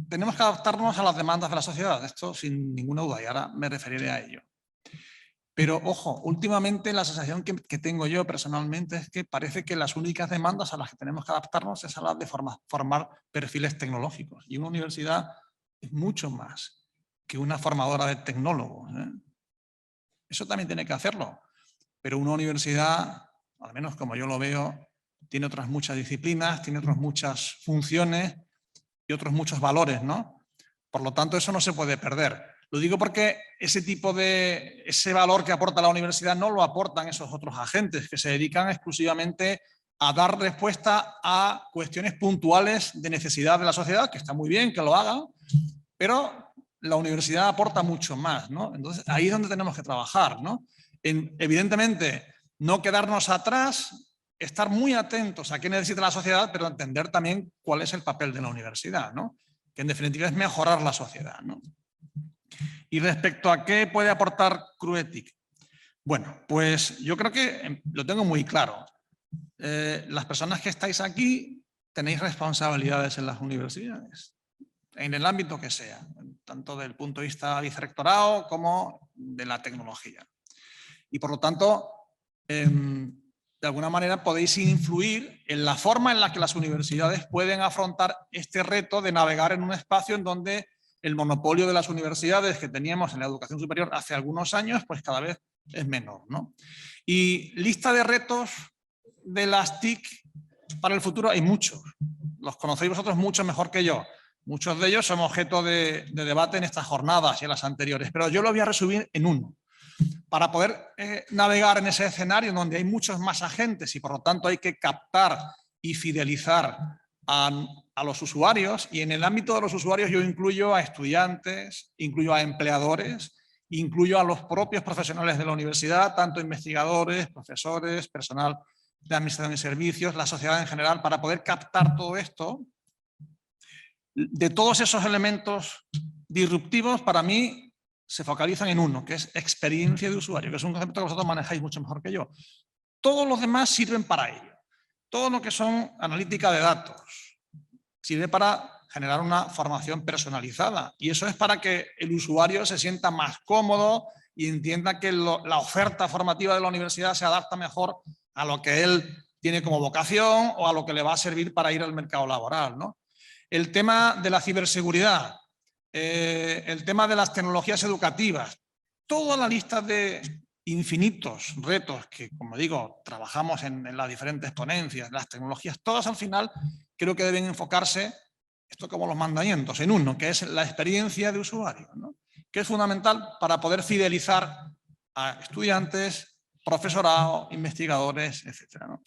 tenemos que adaptarnos a las demandas de la sociedad, esto sin ninguna duda, y ahora me referiré a ello. Pero, ojo, últimamente la sensación que tengo yo personalmente es que parece que las únicas demandas a las que tenemos que adaptarnos es a las de formar perfiles tecnológicos. Y una universidad es mucho más que una formadora de tecnólogos, ¿eh? Eso también tiene que hacerlo. Pero una universidad, al menos como yo lo veo, tiene otras muchas disciplinas, tiene otras muchas funciones y otros muchos valores, ¿no? Por lo tanto, eso no se puede perder. Lo digo porque ese valor que aporta la universidad no lo aportan esos otros agentes que se dedican exclusivamente a dar respuesta a cuestiones puntuales de necesidad de la sociedad, que está muy bien que lo hagan, pero la universidad aporta mucho más, ¿no? Entonces, ahí es donde tenemos que trabajar, ¿no? Evidentemente, no quedarnos atrás, estar muy atentos a qué necesita la sociedad, pero entender también cuál es el papel de la universidad, ¿no? Que en definitiva es mejorar la sociedad, ¿no? Y respecto a qué puede aportar CRUETIC, bueno, pues yo creo que lo tengo muy claro. Las personas que estáis aquí tenéis responsabilidades en las universidades, en el ámbito que sea, tanto del punto de vista vicerrectorado como de la tecnología. Y por lo tanto, de alguna manera podéis influir en la forma en la que las universidades pueden afrontar este reto de navegar en un espacio en donde el monopolio de las universidades que teníamos en la educación superior hace algunos años, pues cada vez es menor, ¿no? Y lista de retos de las TIC para el futuro hay muchos. Los conocéis vosotros mucho mejor que yo. Muchos de ellos son objeto de debate en estas jornadas y en las anteriores, pero yo lo voy a resumir en uno. Para poder navegar en ese escenario donde hay muchos más agentes y por lo tanto hay que captar y fidelizar a los usuarios, y en el ámbito de los usuarios yo incluyo a estudiantes, incluyo a empleadores, incluyo a los propios profesionales de la universidad, tanto investigadores, profesores, personal de administración y servicios, la sociedad en general, para poder captar todo esto. De todos esos elementos disruptivos, para mí se focalizan en uno, que es experiencia de usuario, que es un concepto que vosotros manejáis mucho mejor que yo. Todos los demás sirven para ello. Todo lo que son analítica de datos sirve para generar una formación personalizada, y eso es para que el usuario se sienta más cómodo y entienda que la oferta formativa de la universidad se adapta mejor a lo que él tiene como vocación o a lo que le va a servir para ir al mercado laboral, ¿no? El tema de la ciberseguridad, el tema de las tecnologías educativas, toda la lista de infinitos retos que, como digo, trabajamos en las diferentes ponencias, las tecnologías, todas al final creo que deben enfocarse, esto como los mandamientos, en uno, que es la experiencia de usuario, ¿no? Que es fundamental para poder fidelizar a estudiantes, profesorado, investigadores, etc., ¿no?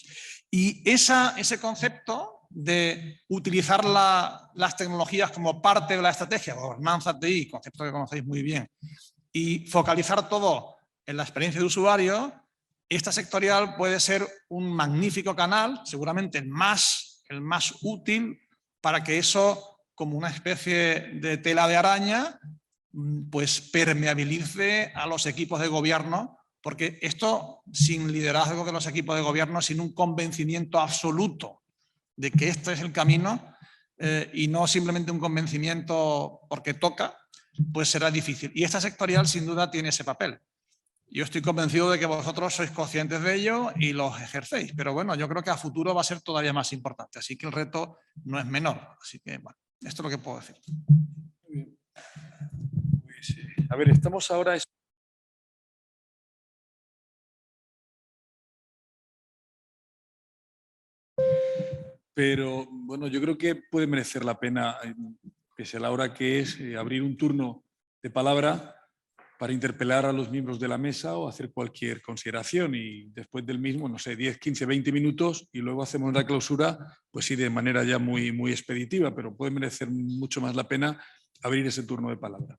Y ese concepto de utilizar las tecnologías como parte de la estrategia, gobernanza TI, concepto que conocéis muy bien, y focalizar todo en la experiencia de usuario, esta sectorial puede ser un magnífico canal, seguramente el más útil, para que eso, como una especie de tela de araña, pues permeabilice a los equipos de gobierno, porque esto, sin liderazgo de los equipos de gobierno, sin un convencimiento absoluto de que este es el camino, y no simplemente un convencimiento porque toca, pues será difícil. Y esta sectorial sin duda tiene ese papel. Yo estoy convencido de que vosotros sois conscientes de ello y los ejercéis, pero bueno, yo creo que a futuro va a ser todavía más importante, así que el reto no es menor. Así que, bueno, esto es lo que puedo decir. Pues, a ver, estamos ahora... Pero bueno, yo creo que puede merecer la pena, pese a la hora que es, abrir un turno de palabra para interpelar a los miembros de la mesa o hacer cualquier consideración, y después del mismo, no sé, 10, 15, 20 minutos, y luego hacemos la clausura, pues sí, de manera ya muy, muy expeditiva, pero puede merecer mucho más la pena abrir ese turno de palabra,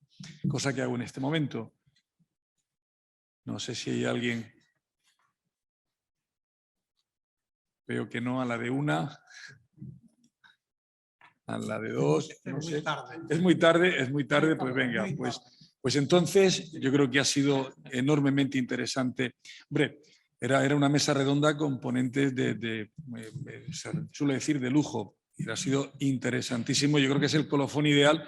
cosa que hago en este momento. No sé si hay alguien... Veo que no, a la de una, a la de dos, no sé. Es muy tarde, pues venga, pues entonces yo creo que ha sido enormemente interesante. Hombre, era una mesa redonda con ponentes se suele decir, de lujo, y ha sido interesantísimo. Yo creo que es el colofón ideal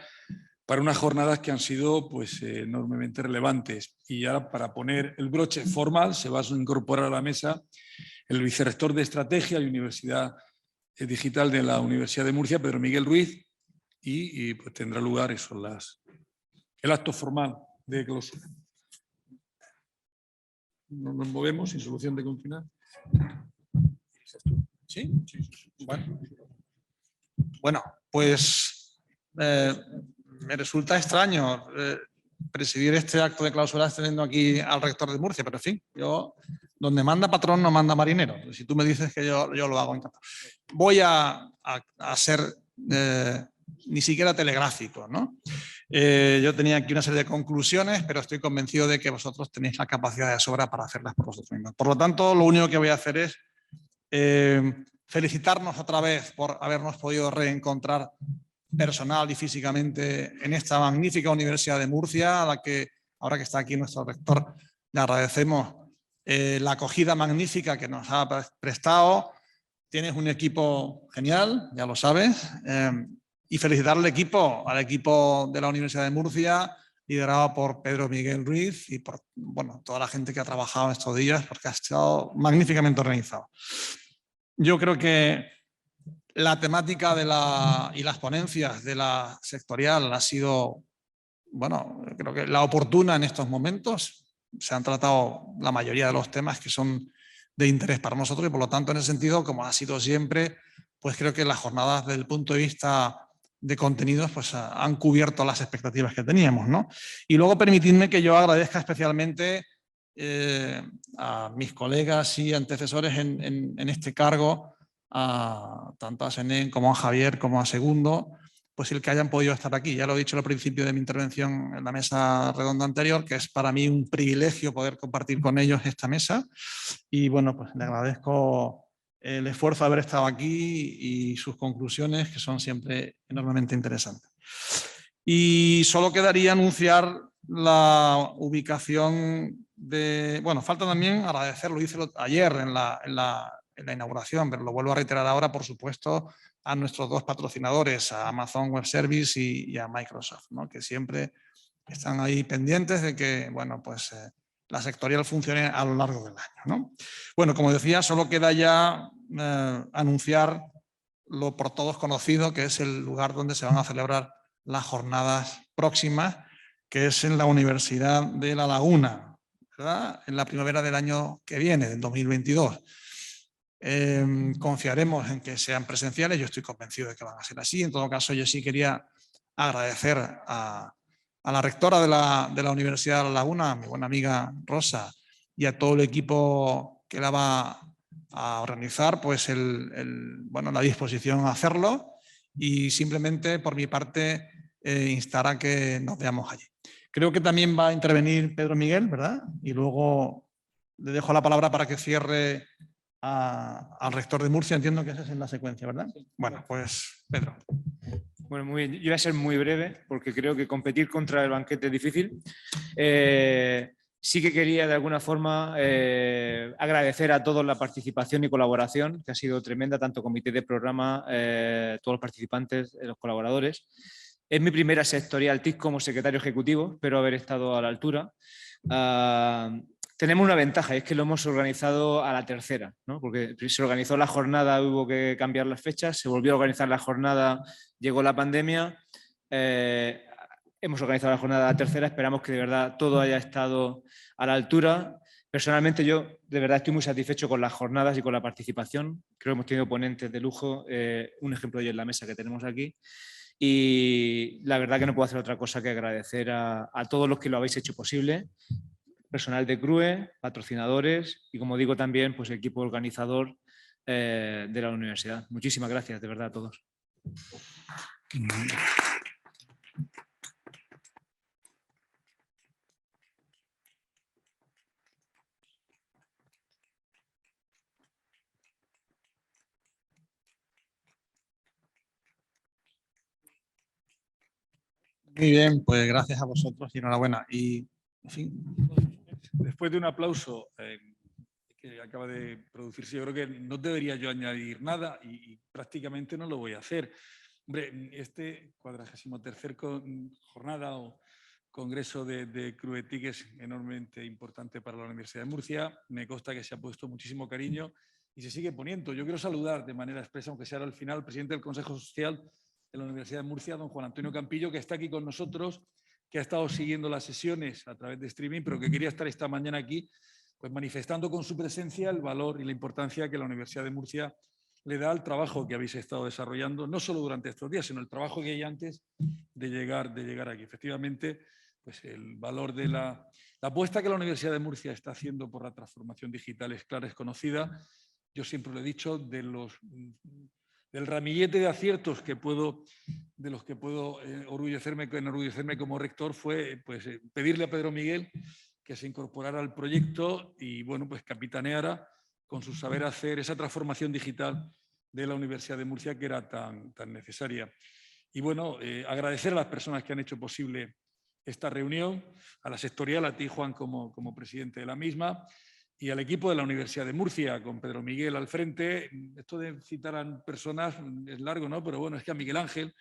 para unas jornadas que han sido pues enormemente relevantes. Y ahora, para poner el broche formal, se va a incorporar a la mesa el vicerrector de Estrategia y Universidad Digital de la Universidad de Murcia, Pedro Miguel Ruiz, y pues tendrá lugar eso, el acto formal de clausura. No nos movemos sin solución de continuar. ¿Sí? Bueno, pues me resulta extraño presidir este acto de clausura teniendo aquí al rector de Murcia, pero en fin, yo, donde manda patrón no manda marinero. Si tú me dices que yo lo hago, encantado. Voy a ser ni siquiera telegráfico, ¿no? Yo tenía aquí una serie de conclusiones, pero estoy convencido de que vosotros tenéis la capacidad de sobra para hacerlas por vosotros mismos. Por lo tanto, lo único que voy a hacer es felicitarnos otra vez por habernos podido reencontrar personal y físicamente en esta magnífica Universidad de Murcia, a la que, ahora que está aquí nuestro rector, le agradecemos la acogida magnífica que nos ha prestado. Tienes un equipo genial, ya lo sabes, y felicitar al equipo de la Universidad de Murcia, liderado por Pedro Miguel Ruiz y por toda la gente que ha trabajado estos días, porque ha estado magníficamente organizado. Yo creo que la temática y las ponencias de la sectorial ha sido, creo que la oportuna en estos momentos. Se han tratado la mayoría de los temas que son de interés para nosotros y, por lo tanto, en ese sentido, como ha sido siempre, pues creo que las jornadas desde el punto de vista de contenidos pues han cubierto las expectativas que teníamos, ¿no? Y luego permitidme que yo agradezca especialmente a mis colegas y antecesores en este cargo, tanto a Senén como a Javier como a Segundo, pues el que hayan podido estar aquí. Ya lo he dicho al principio de mi intervención en la mesa redonda anterior, que es para mí un privilegio poder compartir con ellos esta mesa, y bueno, pues le agradezco el esfuerzo de haber estado aquí y sus conclusiones, que son siempre enormemente interesantes. Y solo quedaría anunciar la ubicación de... Bueno, falta también agradecer, lo hice ayer en la inauguración, pero lo vuelvo a reiterar ahora, por supuesto, a nuestros dos patrocinadores, a Amazon Web Service y a Microsoft, ¿no? Que siempre están ahí pendientes de que la sectorial funcione a lo largo del año, ¿no? Bueno, como decía, solo queda ya anunciar lo por todos conocido, que es el lugar donde se van a celebrar las jornadas próximas, que es en la Universidad de La Laguna, ¿verdad? En la primavera del año que viene, del 2022. Confiaremos en que sean presenciales, yo estoy convencido de que van a ser así. En todo caso, yo sí quería agradecer a la rectora de la Universidad de La Laguna, a mi buena amiga Rosa, y a todo el equipo que la va a organizar, pues la disposición a hacerlo, y simplemente por mi parte instar a que nos veamos allí. Creo que también va a intervenir Pedro Miguel, ¿verdad? Y luego le dejo la palabra para que cierre al rector de Murcia. Entiendo que esa es en la secuencia, ¿verdad? Bueno, pues Pedro. Bueno, muy bien. Yo voy a ser muy breve porque creo que competir contra el banquete es difícil. Sí que quería de alguna forma agradecer a todos la participación y colaboración, que ha sido tremenda, tanto comité de programa, todos los participantes, los colaboradores. Es mi primera sectorial TIC como secretario ejecutivo, espero haber estado a la altura. Tenemos una ventaja, y es que lo hemos organizado a la tercera, ¿no? Porque se organizó la jornada, hubo que cambiar las fechas, se volvió a organizar la jornada, llegó la pandemia. Hemos organizado la jornada a la tercera, esperamos que de verdad todo haya estado a la altura. Personalmente yo de verdad estoy muy satisfecho con las jornadas y con la participación. Creo que hemos tenido ponentes de lujo, un ejemplo de ello en la mesa que tenemos aquí. Y la verdad que no puedo hacer otra cosa que agradecer a todos los que lo habéis hecho posible, personal de CRUE, patrocinadores y, como digo, también pues, equipo organizador de la universidad. Muchísimas gracias, de verdad, a todos. Muy bien, pues gracias a vosotros y enhorabuena. Y, en fin. Después de un aplauso que acaba de producirse, yo creo que no debería yo añadir nada y prácticamente no lo voy a hacer. Hombre, este 43ª jornada o congreso de CRUE TIC es enormemente importante para la Universidad de Murcia. Me consta que se ha puesto muchísimo cariño y se sigue poniendo. Yo quiero saludar de manera expresa, aunque sea al final, al presidente del Consejo Social de la Universidad de Murcia, don Juan Antonio Campillo, que está aquí con nosotros, que ha estado siguiendo las sesiones a través de streaming, pero que quería estar esta mañana aquí, pues manifestando con su presencia el valor y la importancia que la Universidad de Murcia le da al trabajo que habéis estado desarrollando, no solo durante estos días, sino el trabajo que hay antes de llegar aquí. Efectivamente, pues el valor de la apuesta que la Universidad de Murcia está haciendo por la transformación digital es clara, es conocida. Yo siempre lo he dicho, del ramillete de aciertos de los que puedo enorgullecerme como rector fue pues, pedirle a Pedro Miguel que se incorporara al proyecto y bueno, pues capitaneara con su saber hacer esa transformación digital de la Universidad de Murcia que era tan necesaria. Y bueno, agradecer a las personas que han hecho posible esta reunión, a la sectorial, a ti Juan como presidente de la misma, y al equipo de la Universidad de Murcia, con Pedro Miguel al frente. Esto de citar a personas es largo, ¿no? Pero bueno, es que a Miguel Ángel,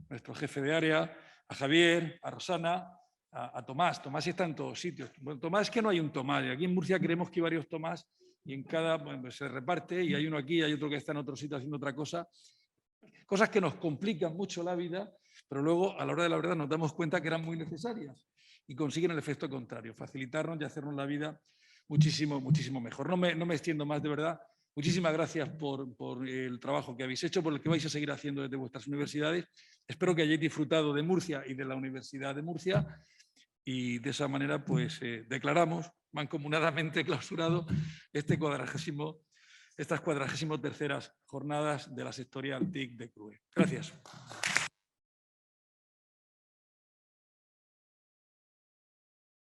nuestro jefe de área, a Javier, a Rosana, a Tomás. Tomás está en todos sitios. Bueno, Tomás es que no hay un Tomás. Aquí en Murcia creemos que hay varios Tomás y en cada pues se reparte y hay uno aquí, hay otro que está en otro sitio haciendo otra cosa. Cosas que nos complican mucho la vida, pero luego a la hora de la verdad nos damos cuenta que eran muy necesarias y consiguen el efecto contrario, facilitarnos y hacernos la vida muchísimo mejor. No me extiendo más, de verdad. Muchísimas gracias por el trabajo que habéis hecho, por el que vais a seguir haciendo desde vuestras universidades. Espero que hayáis disfrutado de Murcia y de la Universidad de Murcia y de esa manera pues declaramos mancomunadamente clausurado estas 43ª jornadas de la sectorial TIC de CRUE. Gracias.